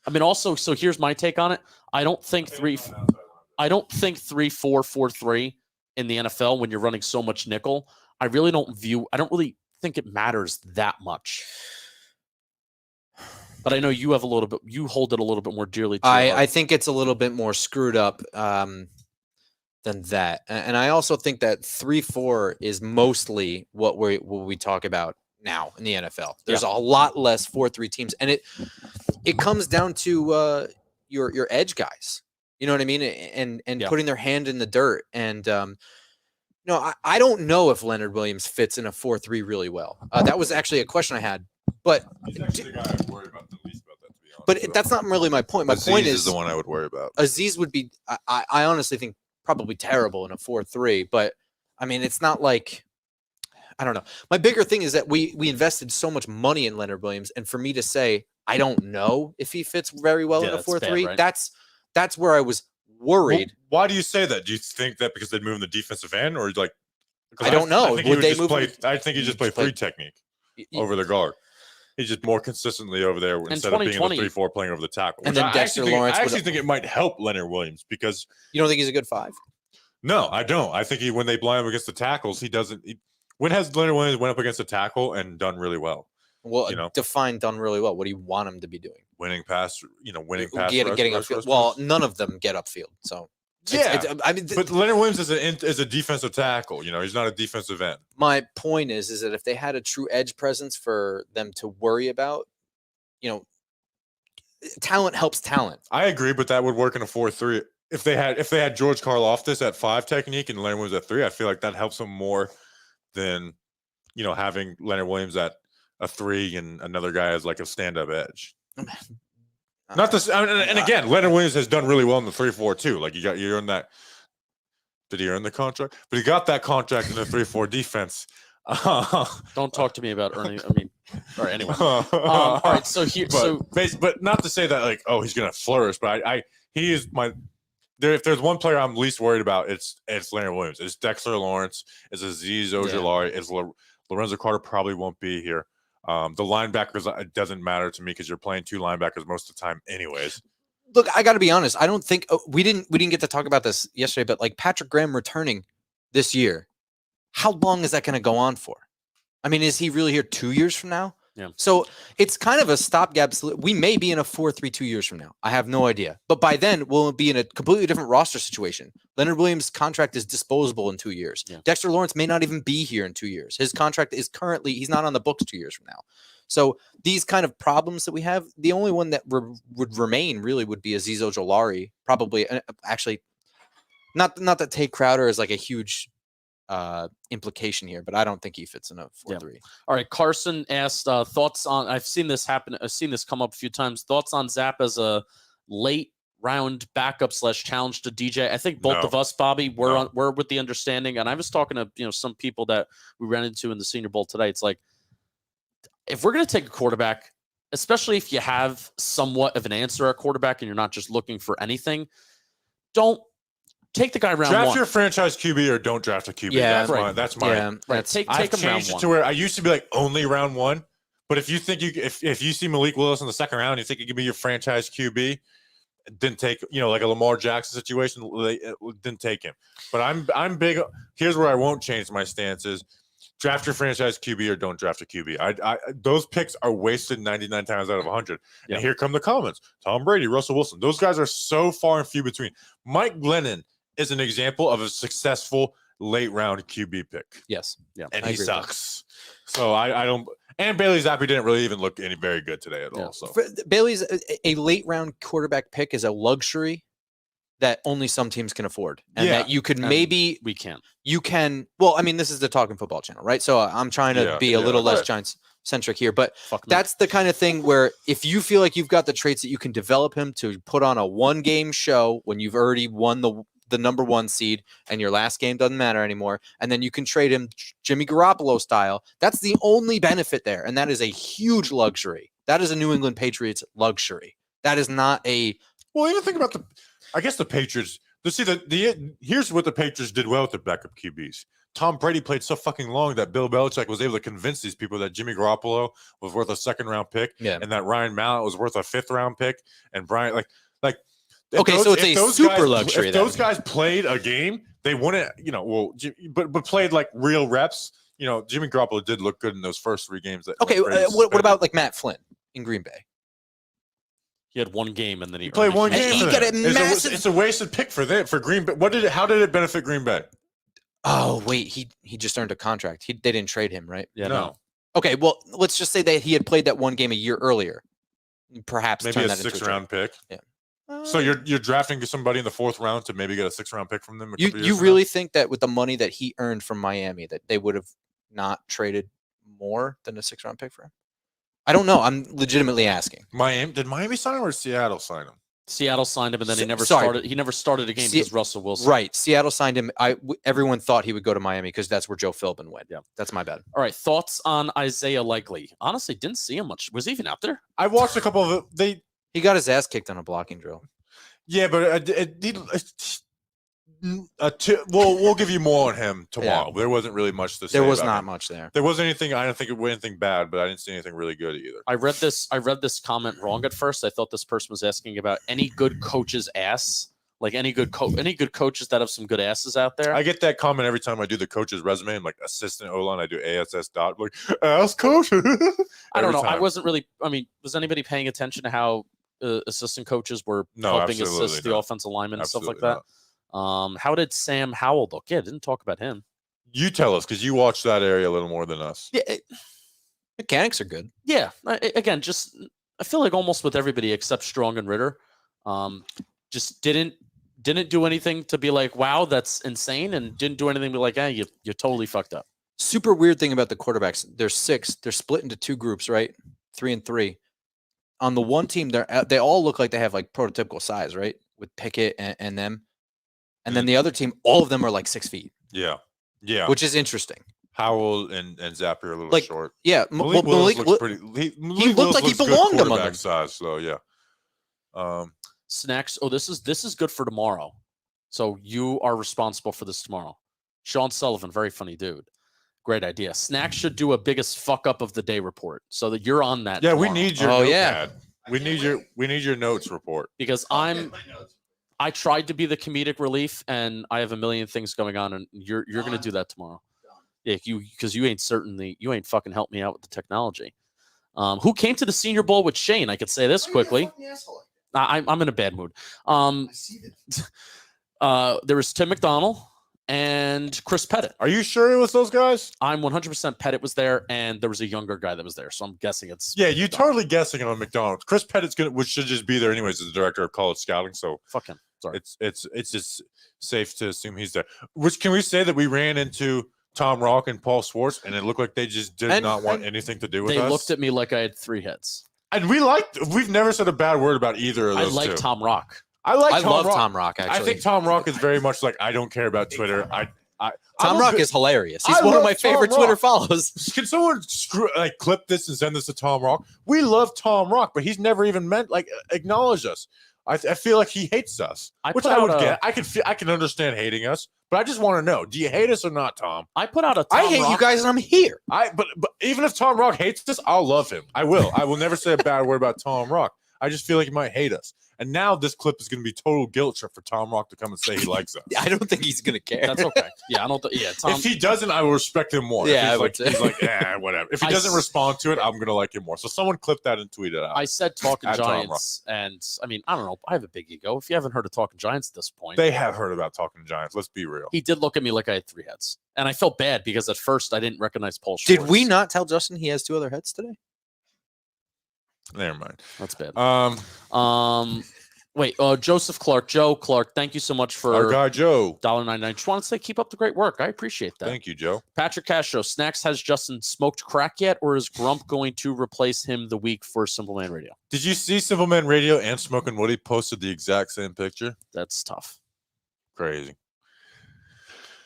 I mean, also, so here's my take on it. I don't think 3-4-4-3 in the NFL when you're running so much nickel. I don't really think it matters that much. But I know you have you hold it a little bit more dearly. To your I heart. think it's a little bit more screwed up than that, and I also think that 3-4 is mostly what we talk about now in the NFL. There's a lot less 4-3 teams, and it comes down to your edge guys. You know what I mean? And Yeah. putting their hand in the dirt. And I don't know if Leonard Williams fits in a 4-3 really well. That was actually a question I had, but He's actually the guy I would worry about the least about that, to be honest. but that's not really my point. My point is the one I would worry about. Aziz would be, I honestly think, probably terrible in a 4-3. But I mean, it's not like, I don't know. My bigger thing is that we invested so much money in Leonard Williams, and for me to say I don't know if he fits very well Yeah, in a that's bad, 4-3, right? that's where I was worried. Well, why do you say that? Do you think that because they'd move in the defensive end, or like? 'Cause I don't know. I think he Would would they just move play? him- I think he just play Just play- three technique Y- over the guard. He's just more consistently over there instead of being in the 2020 3-4 playing over the tackle. And which then I Dexter actually think, Lawrence I would- actually think it might help Leonard Williams because You don't think he's a good 5? no, I don't. I think when they blind him against the tackles, he doesn't. When has Leonard Williams went up against a tackle and done really well? Well, You know? define done really well. What do you want him to be doing? Winning pass, winning pass. Getting upfield. Well, none of them get upfield. So I mean, but Leonard Williams is a defensive tackle. He's not a defensive end. my point is that if they had a true edge presence for them to worry about, talent helps talent. I agree, but that would work in a 4-3. If they had George Karlaftis at 5 technique and Leonard Williams at 3, I feel like that helps him more than having Leonard Williams at a 3 and another guy as like a stand-up edge. Not this, and again, Leonard Williams has done really well in the 3-4 too. Like you earned that. Did he earn the contract? But he got that contract in the 3-4 defense. Don't talk to me about earning. I mean, all right. Anyway, all right. So here, but not to say that like, oh, he's gonna flourish. But he is my. If there's one player I'm least worried about, it's Leonard Williams. It's Dexter Lawrence. It's Azeez Ojulari. It's Lorenzo Carter probably won't be here. The linebackers, it doesn't matter to me because you're playing 2 linebackers most of the time, anyways. Look, I got to be honest. I don't think we didn't get to talk about this yesterday, but like Patrick Graham returning this year, how long is that going to go on for? I mean, is he really here 2 years from now? Yeah. So it's kind of a stopgap. We may be in a 4-3 2 years from now. I have no idea. But by then, we'll be in a completely different roster situation. Leonard Williams' contract is disposable in 2 years. Yeah. Dexter Lawrence may not even be here in 2 years. His contract is he's not on the books 2 years from now. So these kind of problems that we have, the only one that would remain really would be Azeez Ojulari. Probably, actually, not that Tate Crowder is like a huge implication here, but I don't think he fits in a 4-3. All right, Carson asked thoughts on. I've seen this happen. I've seen this come up a few times. Thoughts on Zappe as a late round backup / challenge to DJ. I think both of us, Bobby, were with the understanding, and I was talking to some people that we ran into in the Senior Bowl today. It's like if we're going to take a quarterback, especially if you have somewhat of an answer at quarterback and you're not just looking for anything, don't take the guy round draft 1. Your franchise QB or don't draft a QB. Yeah, that's my. Right. Take I've him round changed it 1. to where I used to be like only round 1. But if you think if you see Malik Willis in the second round, you think he could be your franchise QB, didn't take like a Lamar Jackson situation, didn't take him. But I'm big. Here's where I won't change my stance is draft your franchise QB or don't draft a QB. I those picks are wasted 99 times out of 100. Yeah. And here come the comments: Tom Brady, Russell Wilson. Those guys are so far and few between. Mike Glennon is an example of a successful late round QB pick. Yes. Yeah. And I he agree with that. sucks. So I don't. And Bailey Zappe didn't really even look any very good today at all. So Bailey's a late round quarterback pick is a luxury that only some teams can afford, and that you could maybe we can't. You can. Well, I mean, this is the Talking Football channel, right? So I'm trying to be a little less Giants centric here, but that's the kind of thing where if you feel like you've got the traits that you can develop him to put on a 1-game show when you've already won the number 1 seed and your last game doesn't matter anymore, and then you can trade him Jimmy Garoppolo style. That's the only benefit there, and that is a huge luxury. That is a New England Patriots luxury. That is not a. Well, you think about I guess the Patriots. Here's what the Patriots did well with the backup QBs. Tom Brady played so fucking long that Bill Belichick was able to convince these people that Jimmy Garoppolo was worth a 2nd-round pick, and that Ryan Mallett was worth a 5th-round pick, and Brian like. Okay, so it's a super luxury. If those guys played a game, they wouldn't, but played like real reps. Jimmy Garoppolo did look good in those first 3 games. Okay, what about like Matt Flynn in Green Bay? He had 1 game and then he played 1 game. He got a massive. It's a wasted pick for Green Bay. How did it benefit Green Bay? Oh wait, he just earned a contract. They didn't trade him, right? Yeah, no. Okay, well, let's just say that he had played that 1 game a year earlier. Perhaps maybe a 6th-round pick. Yeah. So you're drafting somebody in the 4th round to maybe get a 6th-round pick from them. You really think that with the money that he earned from Miami, that they would have not traded more than a 6th-round pick for him? I don't know. I'm legitimately asking. Did Miami sign him or Seattle sign him? Seattle signed him, and then he never started. He never started a game because Russell Wilson. Right. Seattle signed him. Everyone thought he would go to Miami because that's where Joe Philbin went. Yeah, that's my bad. All right. Thoughts on Isaiah Likely? Honestly, didn't see him much. Was he even out there? I watched a couple of it. He got his ass kicked on a blocking drill. Yeah, but We'll give you more on him tomorrow. There wasn't really much to say. There was about not him. much there. There wasn't anything. I don't think it was anything bad, but I didn't see anything really good either. I read this comment wrong at first. I thought this person was asking about any good coach's ass, like any good coaches that have some good asses out there. I get that comment every time I do the coach's resume. I'm like assistant O-line. I do ASS dot. I'm like ass coach. I don't Every know. I time. wasn't really. I mean, was anybody paying attention to how assistant coaches were No, helping absolutely assist the not. offensive linemen and stuff like Absolutely that? How did Sam Howell look? Yeah, didn't talk about him. You tell us because you watch that area a little more than us. Yeah, Mechanics are good. yeah. Again, just I feel like almost with everybody except Strong and Ritter, just didn't do anything to be like, wow, that's insane, and didn't do anything to be like, you totally fucked up. Super weird thing about the quarterbacks. There's 6. They're split into 2 groups, right? 3 and 3. On the one team, they all look like they have like prototypical size, right? With Pickett and them. And then the other team, all of them are like 6 feet, Yeah. which is interesting. Howell and Zappe are a little Like, short. Yeah, Malik Willis looks pretty. Malik looked like he belonged among them. Size, so yeah. Snacks. Oh, this is good for tomorrow. So you are responsible for this tomorrow. Sean Sullivan, very funny dude. Great idea. Snacks should do a biggest fuck up of the day report so that you're on that. Yeah, tomorrow. we need your Oh, notepad. We need your notes report. because I tried to be the comedic relief, and I have a million things going on, and you're going to do that tomorrow. Yeah, because you ain't fucking helped me out with the technology. Who came to the Senior Bowl with Shane? I could say this quickly. I'm in a bad mood. There was Tim McDonald and Chris Pettit. Are you sure it was those guys? I'm 100% Pettit was there, and there was a younger guy that was there, so I'm guessing it's. Yeah, you totally guessing on McDonald's. Chris Pettit's should just be there anyways as the director of college scouting. So Fuck him. Sorry. it's just safe to assume he's there. Which can we say that we ran into Tom Rock and Paul Schwartz, and it looked like they just did not want anything to do with They us. looked at me like I had 3 heads. And we've never said a bad word about either of I those like two. Tom Rock. I like I Tom love Rock. Tom Rock, actually. I think Tom Rock is very much like I don't care about Twitter. Tom Rock is hilarious. He's I one of love my Tom favorite Rock. Twitter follows. Can someone clip this and send this to Tom Rock? We love Tom Rock, but he's never even meant acknowledge us. I feel like he hates us, which put I would out get. I can understand hating us, but I just want to know: do you hate us or not, Tom? I put out a Tom I hate Rock. you guys, and I'm here. But even if Tom Rock hates us, I'll love him. I will. I will never say a bad word about Tom Rock. I just feel like he might hate us. And now this clip is going to be total guilt trip for Tom Rock to come and say he likes us. I don't think he's gonna care. That's okay. Yeah, I don't. Tom. If he doesn't, I will respect him more. Yeah, I if would he's like, whatever. If he I doesn't s- respond to it, I'm gonna like him more. So someone clip that and tweet it out. I said Talking At Tom Giants, and I mean, I don't know. I have a big ego. If you haven't heard of Talking Giants at this point, They have heard about Talking Giants. Let's be real. he did look at me like I had 3 heads, and I felt bad because at first I didn't recognize Paul Schwartz. Did we not tell Justin he has 2 other heads today? Never mind. That's bad. Wait, Joe Clark, thank you so much Our for guy Joe. $1.99. Just want to say, keep up the great work. I appreciate that. Thank you, Joe. Patrick Castro, Snacks, has Justin smoked crack yet, or is Grump going to replace him the week for Simple Man Radio? Did you see Simple Man Radio and Smoking Woody posted the exact same picture? That's tough. Crazy.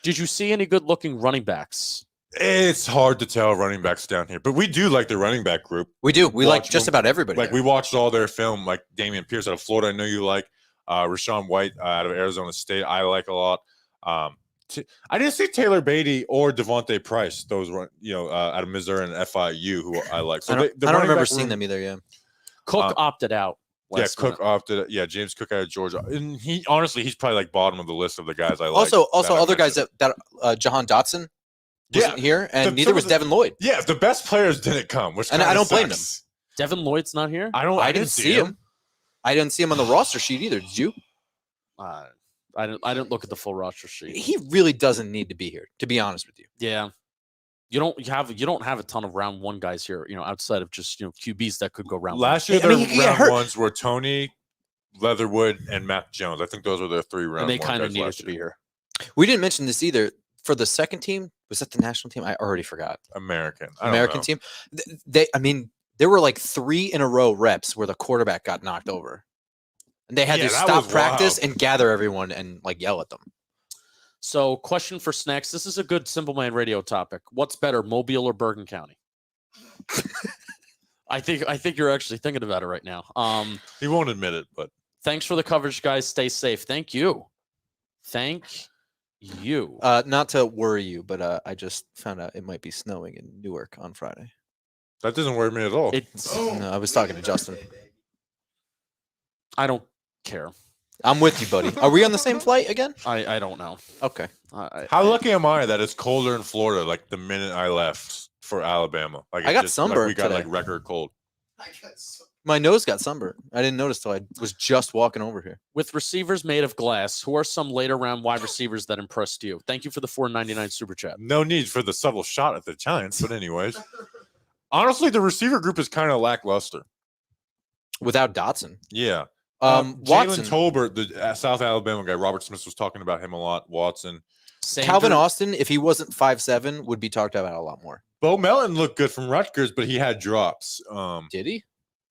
Did you see any good-looking running backs? It's hard to tell running backs down here, but we do like the running back group. We do. We like Watch just them. about everybody. Like there. we watched all their film, like Damian Pierce out of Florida. I know you like Rashawn White out of Arizona State. I like a lot. I didn't see Taylor Beatty or Devontae Price. Those were out of Missouri and FIU who I like. So I don't running remember back seeing room- them either. Yeah. Cook opted out. Yeah, last Cook minute. opted. Yeah, James Cook out of Georgia, and he's probably like bottom of the list of the guys I like. Also, that I other guys mentioned. that Jahan Dotson wasn't Yeah. here, and Some neither of was the- Devin Lloyd. Yeah, the best players didn't come, which And I kinda don't blame sucks. Devin Lloyd's not here? I didn't see him. I didn't see him on the roster sheet either. Did you? I didn't look at the full roster sheet. He really doesn't need to be here, to be honest with you. Yeah. You don't have a ton of round 1 guys here, outside of just, QBs that could go round Last year, I mean, their he got round hurt. ones were Tony, Leatherwood, and Matt Jones. I think those were their 3 round. and they one kind of guys needed last to be year. here. We didn't mention this either. For the second team, was that the national team? I already forgot. American. I don't American know. team. There were like 3 in a row reps where the quarterback got knocked over, and they had Yeah, to that stop was practice wild. and gather everyone and yell at them. So, question for Snacks. This is a good Simple Man Radio topic. What's better, Mobile or Bergen County? I think you're actually thinking about it right now. He won't admit it, but Thanks for the coverage, guys. Stay safe. Thank you. Thank you. Not to worry you, but I just found out it might be snowing in Newark on Friday. That doesn't worry me at all. It's. No, I was talking to Justin. I don't care. I'm with you, buddy. Are we on the same flight again? I don't know. Okay. How lucky am I that it's colder in Florida? Like the minute I left for Alabama, like I it got just, sunburned we got today. like record cold. My nose got sunburned. I didn't notice till I was just walking over here. With receivers made of glass, who are some later round wide receivers that impressed you? Thank you for the $4.99 super chat. No need for the subtle shot at the Giants, but anyways, honestly, the receiver group is kind of lackluster. Without Dotson. Yeah. Watson. Jalen Tolbert, the South Alabama guy, Robert Smith was talking about him a lot. Watson. Calvin Austin, if he wasn't 5'7", would be talked about a lot more. Bo Melton looked good from Rutgers, but he had drops. Did he?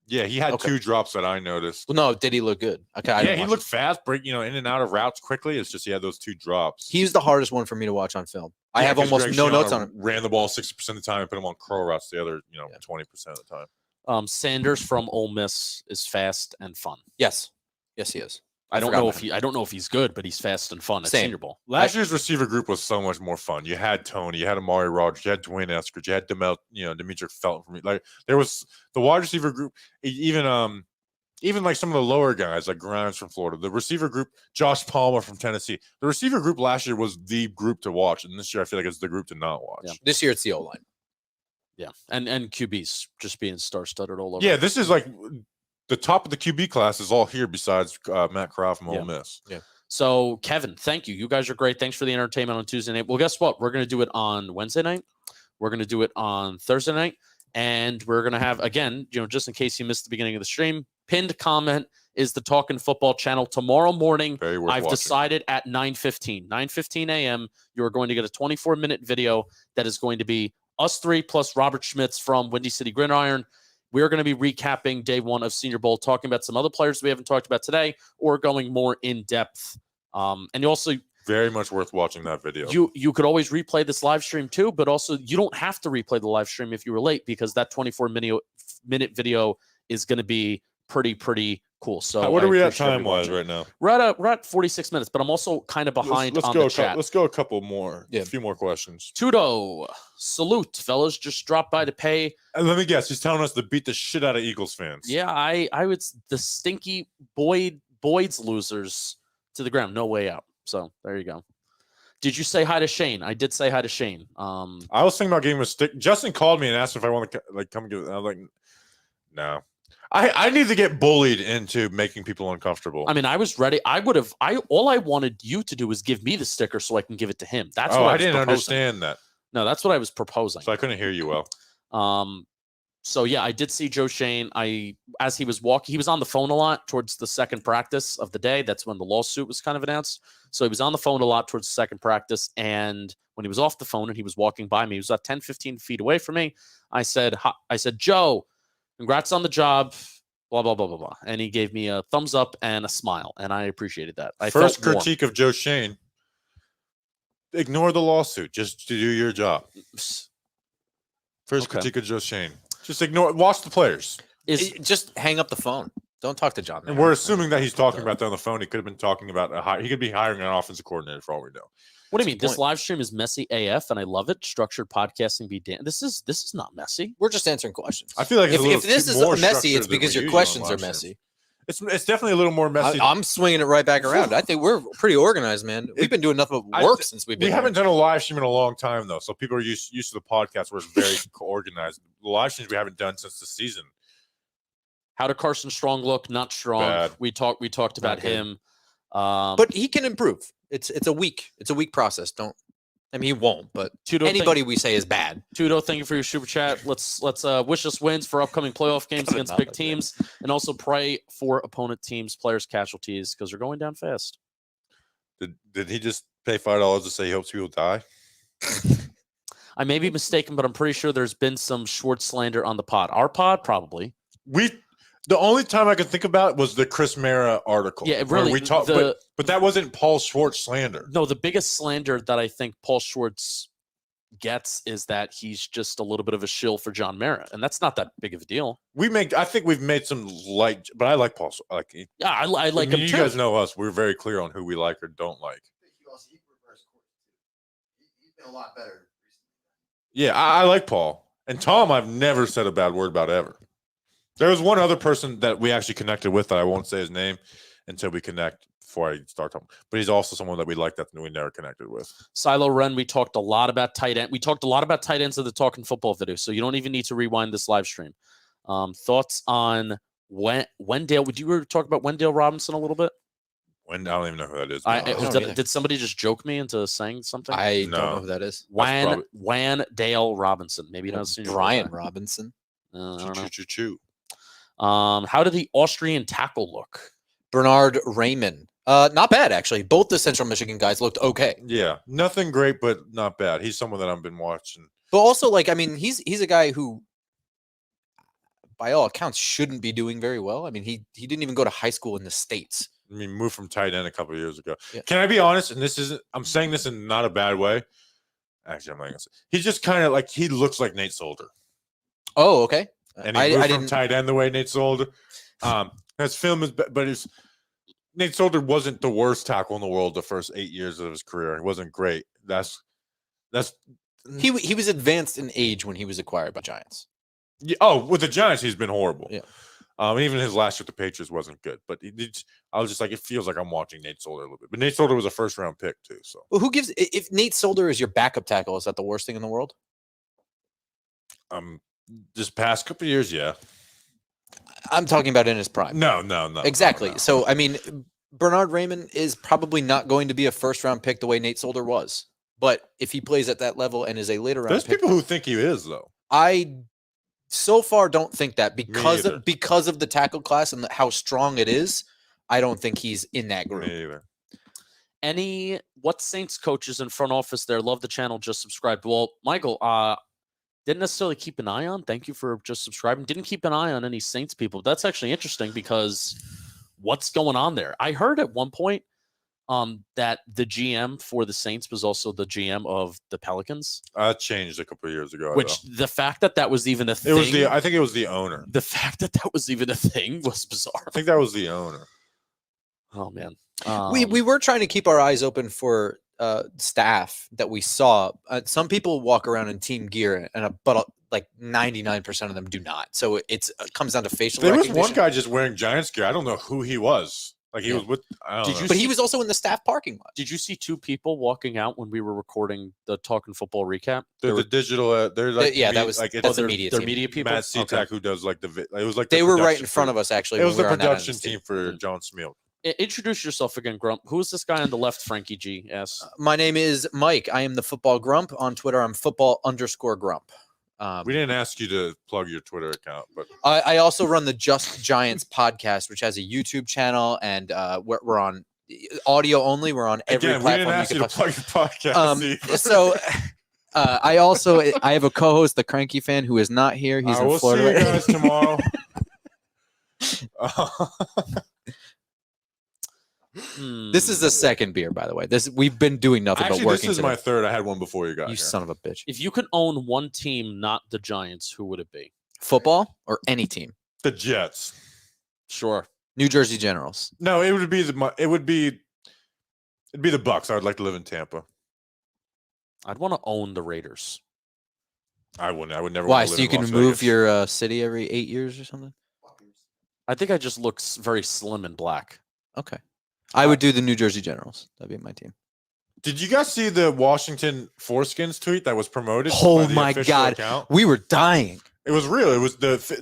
Yeah, he had Okay. 2 drops that I noticed. Well, no, did he look good? Okay, I Yeah, didn't he watch looked it. fast, break in and out of routes quickly. It's just he had those 2 drops. He's the hardest one for me to watch on film. I Yeah, have 'cause almost Greg no Schiano notes on him. Ran the ball 60% of the time and put him on curl routes the other 20% of the time. Sanders from Ole Miss is fast and fun. Yes. Yes, he is. I don't forgot know about if I don't know if he's good, but he's fast and fun at Same. Senior Bowl. Last year's receiver group was so much more fun. You had Tony, you had Amari Rogers, you had Dwayne Eskridge, you had Demetric Felton for me. Like there was the wide receiver group, even like some of the lower guys like Grimes from Florida. The receiver group, Josh Palmer from Tennessee. The receiver group last year was the group to watch, and this year I feel like it's the group to not watch. Yeah. This year it's the O-line. Yeah, and QBs just being star-studded all over. Yeah, this is like the top of the QB class is all here besides Matt Corral from Ole Yeah. Miss. Yeah. So, Kevin, thank you. You guys are great. Thanks for the entertainment on Tuesday night. Well, guess what? We're going to do it on Wednesday night. We're going to do it on Thursday night. And we're going to have, again, just in case you missed the beginning of the stream, pinned comment is the Talkin' Football channel. Tomorrow morning, Very worth I've watching. decided at 9:15 a.m., you are going to get a 24-minute video that is going to be us 3 plus Robert Schmitz from Windy City Gridiron. We're going to be recapping day 1 of Senior Bowl, talking about some other players we haven't talked about today, or going more in depth. And you also Very much worth watching that video. you could always replay this live stream too, but also you don't have to replay the live stream if you were late, because that 24-minute video is going to be pretty cool. So what I are we at appreciate everyone time-wise watching. right now? We're at 46 minutes, but I'm also kind of behind let's on go the chat. Let's go a couple more. Yeah. A few more questions. Tudo, salute, fellas. Just dropped by to pay. And let me guess, he's telling us to beat the shit out of Eagles fans. Yeah, I would the stinky Boyd's losers to the ground. No way out. So there you go. Did you say hi to Shane? I did say hi to Shane. I was thinking about getting him a stick. Justin called me and asked if I want to come and get it. I was like, no. I need to get bullied into making people uncomfortable. I mean, I was ready. All I wanted you to do was give me the sticker so I can give it to him. That's what I I was didn't proposing. understand that. No, that's what I was proposing. So I couldn't hear you well. So yeah, I did see Joe Shane. As he was walking, he was on the phone a lot towards the second practice of the day. That's when the lawsuit was kind of announced. So he was on the phone a lot towards the second practice. And when he was off the phone and he was walking by me, he was about 10, 15 feet away from me. I said, Joe, congrats on the job, blah, blah, blah, blah, blah. And he gave me a thumbs up and a smile. And I appreciated that. I First felt warm. critique of Joe Shane, ignore the lawsuit. Just to do your job. First Okay. critique of Joe Shane. Just ignore. Watch the players. Just hang up the phone. Don't talk to John. And we're assuming that he's talking about that on the phone. He could have been talking about he could be hiring an offensive coordinator for all we know. What do you That's a mean? good This point. live stream is messy AF, and I love it. Structured podcasting be damn. This is not messy. We're just answering questions. I feel like it's a if little this is more messy, structured it's than because we your usually questions on are live messy. stream. It's definitely a little more messy. I'm swinging it right back around. I think we're pretty organized, man. We've been doing nothing but work since we've been. We here. haven't done a live stream in a long time though, so people are used to the podcast where it's very organized. The live streams we haven't done since the season. How did Carson Strong look? Not strong. Bad. We talked about good. him. But he can improve. It's a week process. He won't. But Tudo, anybody we say is bad. Tudo, thank you for your super chat. Let's wish us wins for upcoming playoff games Cut it against out big like that. teams, and also pray for opponent teams, players' casualties because they're going down fast. Did he just pay $5 to say he hopes people die? I may be mistaken, but I'm pretty sure there's been some Schwartz slander on the pod. Our pod, probably. The only time I could think about was the Chris Mara article. Yeah, where really. we talked, but that wasn't Paul Schwartz slander. No, the biggest slander that I think Paul Schwartz gets is that he's just a little bit of a shill for John Mara, and that's not that big of a deal. I think we've made some light, but I like Paul. Yeah, I like I mean, him you too. guys know us. We're very clear on who we like or don't like. been a lot better. Yeah, I like Paul. And Tom, I've never said a bad word about ever. There was one other person that we actually connected with that I won't say his name until we connect before I start talking. But he's also someone that we like that we never connected with. Silo Ren, we talked a lot about tight end. We talked a lot about tight ends in the Talking Football video, so you don't even need to rewind this live stream. Thoughts on Wendell? Would you talk about Wendell Robinson a little bit? I don't even know who that is. to be honest. Did somebody just joke me into saying something? I No. don't know who that is. Wendell Robinson. Maybe not seen Brian Robinson. I don't know. Choo. How did the Austrian tackle look? Bernard Raymond. Not bad, actually. Both the Central Michigan guys looked okay. Yeah, nothing great, but not bad. He's someone that I've been watching. But also, like, I mean, he's a guy who, by all accounts, shouldn't be doing very well. I mean, he didn't even go to high school in the States. I mean, moved from tight end a couple of years ago. Yeah. Can I be honest? And this isn't. I'm saying this in not a bad way. Actually, I'm not gonna say. He's just kind of like he looks like Nate Solder, Oh, okay. and he moved from tight end the way Nate Solder. His film is, but his Nate Solder wasn't the worst tackle in the world the first 8 years of his career. He wasn't great. That's He was advanced in age when he was acquired by Giants. yeah, oh, with the Giants, he's been horrible. Yeah. Even his last year with the Patriots wasn't good. But I was just like, it feels like I'm watching Nate Solder a little bit. But Nate Solder was a first round pick too. So Well, who gives if Nate Solder is your backup tackle? Is that the worst thing in the world? this past couple of years, yeah. I'm talking about in his prime. No. Exactly. no. So, I mean, Bernard Raymond is probably not going to be a first round pick the way Nate Solder was. But if he plays at that level and is a later round There's pick, people who think he is though. I so far don't think that because either. of the tackle class and how strong it is. I don't think he's in that group. Me either. What Saints coaches in front office there love the channel, just subscribed? Well, Michael, didn't necessarily keep an eye on. Thank you for just subscribing. Didn't keep an eye on any Saints people. That's actually interesting because what's going on there? I heard at one point that the GM for the Saints was also the GM of the Pelicans. That changed a couple of years ago. Which the fact that was even a thing. I think it was the owner. The fact that was even a thing was bizarre. I think that was the owner. Oh man. We were trying to keep our eyes open for staff that we saw. Some people walk around in team gear, but like 99% of them do not. So it comes down to facial There was recognition. one guy just wearing Giants gear. I don't know who he was. Like he was with. I don't know. But he was also in the staff parking lot. Did you see two people walking out when we were recording the Talking Football recap? They're the digital. They're like That's the media They're team. media people. Matt Seatak who does like the. It was like They the were right production in front of us actually. It when was we the were on that end of production the team stadium. for John Smeal. Introduce yourself again, Grump. Who is this guy on the left? Frankie G asks. My name is Mike. I am the Football Grump. On Twitter, I'm football_grump. We didn't ask you to plug your Twitter account, but I also run the Just Giants podcast, which has a YouTube channel, and we're on audio only. We're on every again, we platform. didn't ask you to plug your podcast. either. So I have a co-host, the Cranky Fan, who is not here. He's in we'll Florida. see you guys tomorrow. This is the second beer, by the way. We've been doing nothing Actually, but working. this is today. my third. I had one before you got You here. son of a bitch. If you could own one team, not the Giants, who would it be? Football or any team? The Jets. Sure. New Jersey Generals. No, it would be the Bucks. I would like to live in Tampa. I'd want to own the Raiders. I wouldn't. I would never. Why? wanna So live you in can Las move Vegas. your city every 8 years or something? I think I just look very slim and black. Okay. I would do the New Jersey Generals. That'd be my team. Did you guys see the Washington Foreskins tweet that was promoted? Oh by the my official God. account? We were dying. It was real. It was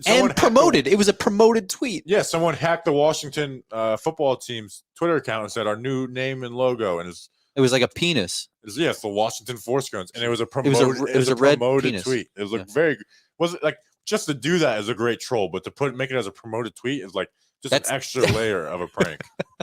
And promoted. It was a promoted tweet. Yeah, someone hacked the Washington football team's Twitter account and said our new name and logo, and It was like a penis. it's the Washington Foreskins, and it was a was a- promoted. it was a red promoted penis. tweet. It was like Yeah. very. Was it like just to do that is a great troll, but to make it as a promoted tweet is like just That's- an extra layer of a prank.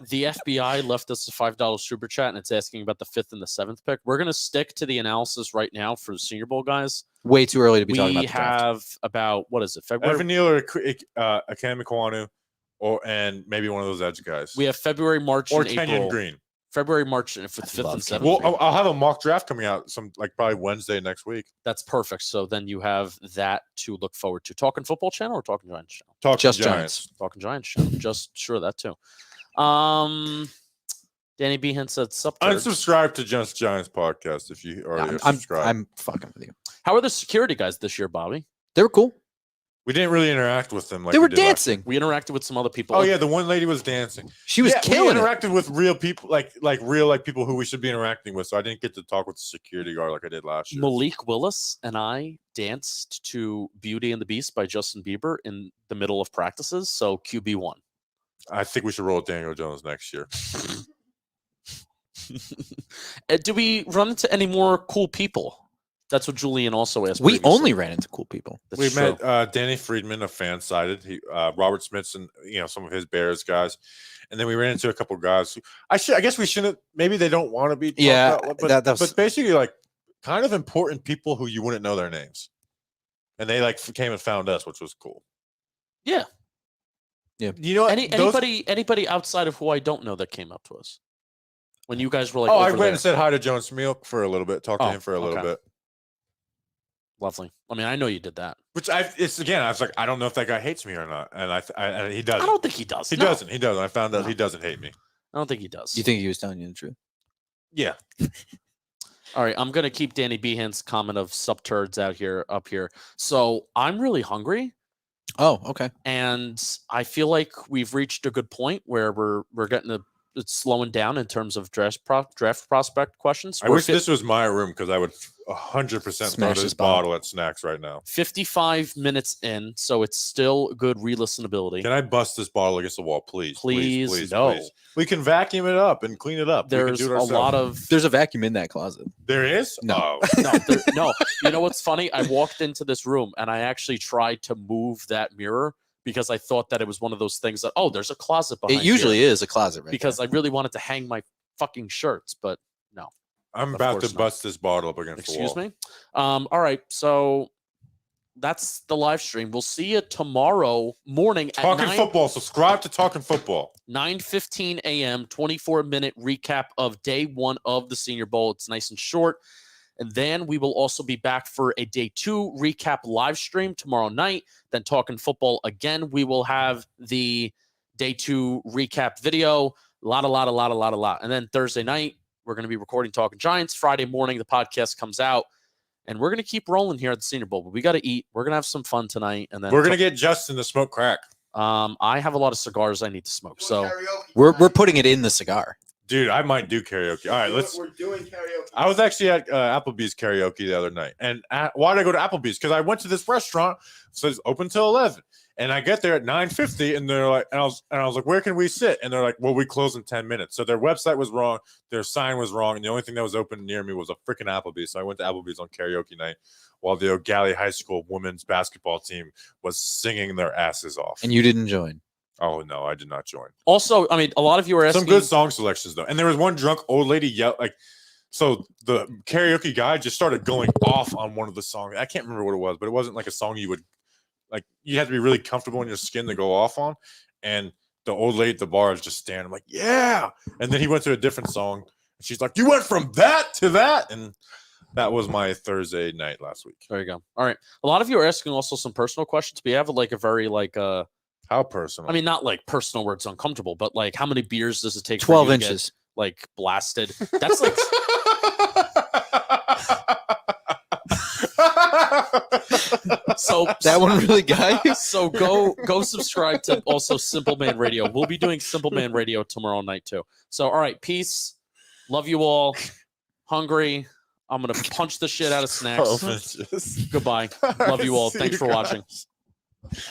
The FBI left us a $5 super chat, and it's asking about the 5th and the 7th pick. We're going to stick to the analysis right now for the Senior Bowl guys. Way too early to be talking We about the draft. have about, what is it, February? Evan Neal or Akam Ikwanu, and maybe one of those edge guys. We have February, March, or and Kenyon April. Green. February, March, and for the 5th love and Kenyon 7th. Well, I'll have a mock draft coming out probably Wednesday next week. That's perfect. So then you have that to look forward to. Talking Football channel or Talking Giants channel? Talk Just to Giants. Talking Giants channel. Just sure that too. Danny Behan said, "Sup, turds." Unsubscribe to Just Giants podcast if you already No, are subscribed. I'm fucking with you. How are the security guys this year, Bobby? They were cool. We didn't really interact with them. Like They were we did last dancing. We interacted with some other people. year. Oh yeah, the one lady was dancing. She was Yeah, killing we it. interacted with real people, like real people who we should be interacting with. So I didn't get to talk with the security guard like I did last year. Malik Willis and I danced to "Beauty and the Beast" by Justin Bieber in the middle of practices. So QB won. I think we should roll Daniel Jones next year. Do we run into any more cool people? That's what Julian also asked. We previously. only ran into cool people. That's We true. met Danny Friedman of Fansided. He Robert Smithson, some of his Bears guys, and then we ran into a couple guys who I guess we shouldn't. Maybe they don't want to be. Yeah, talked about, that's- but basically like kind of important people who you wouldn't know their names, and they like came and found us, which was cool. Yeah. Yeah. You know, Anybody outside of who I don't know that came up to us when you guys were like, Oh, I over went there. and said hi to John Smeal for a little bit, talked to Oh, him for a little okay. bit. Lovely. I mean, I know you did that. Which I was like, I don't know if that guy hates me or not, and he doesn't. I don't think he does. He No. doesn't. He doesn't. I found out No. he doesn't hate me. I don't think he does. You think he was telling you the truth? Yeah. All right, I'm gonna keep Danny Behan's comment of "sup turds" up here. So I'm really hungry, Oh, okay. and I feel like we've reached a good point where we're getting it's slowing down in terms of draft prospect questions. I We're wish this was my room because I would 100% throw Smash this this bottle. bottle at snacks right now. 55 minutes in, so it's still good re-listenability. Can I bust this bottle against the wall, please? Please, no. We can vacuum it up and clean it up. We can There's do it a ourselves. lot of There's a vacuum in that closet. There is? No. Oh. no. You know what's funny? I walked into this room and I actually tried to move that mirror because I thought that it was one of those things that, oh, there's a closet behind It usually here. is a closet, right? Because I really wanted to hang my fucking shirts, but no. I'm Of about course to not. bust this bottle up against Excuse the wall. me. All right, so that's the live stream. We'll see you tomorrow morning Talking at football. Subscribe to Talking Football. 9:15 a.m. 24-minute recap of day one of the Senior Bowl. It's nice and short. And then we will also be back for a day 2 recap live stream tomorrow night. Then Talking Football again. We will have the day 2 recap video. A lot. And then Thursday night, we're going to be recording Talking Giants. Friday morning, the podcast comes out. And we're going to keep rolling here at the Senior Bowl. But we got to eat. We're going to have some fun tonight. And then We're going to get Justin to smoke crack. I have a lot of cigars I need to smoke. So we're putting it in the cigar. Dude, I might do karaoke. All right, We're doing karaoke. I was actually at Applebee's karaoke the other night. And why did I go to Applebee's? Because I went to this restaurant, so it's open till 11. And I get there at 9:50, and they're like, and I was like, where can we sit? And they're like, well, we close in 10 minutes. So their website was wrong, their sign was wrong, and the only thing that was open near me was a freaking Applebee's. So I went to Applebee's on karaoke night while the O'Galley High School women's basketball team was singing their asses off. And you didn't join. Oh no, I did not join. also, I mean, a lot of you are asking. Some good song selections though, and there was one drunk old lady yell like. So the karaoke guy just started going off on one of the songs. I can't remember what it was, but it wasn't like a song you would like. You had to be really comfortable in your skin to go off on. And the old lady at the bar is just standing. I'm like, yeah. And then he went to a different song. And she's like, you went from that to that, and that was my Thursday night last week. There you go. All right. A lot of you are asking also some personal questions. We have like a very like How personal? I mean, not like personal where it's uncomfortable, but like how many beers does it take? for 12 you to get, inches. like blasted. That's like so That one really got you? So go subscribe to also Simple Man Radio. We'll be doing Simple Man Radio tomorrow night too. So all right, peace. Love you all. Hungry. I'm gonna punch the shit out of snacks. Goodbye. Love you all. See Thanks you for watching. guys.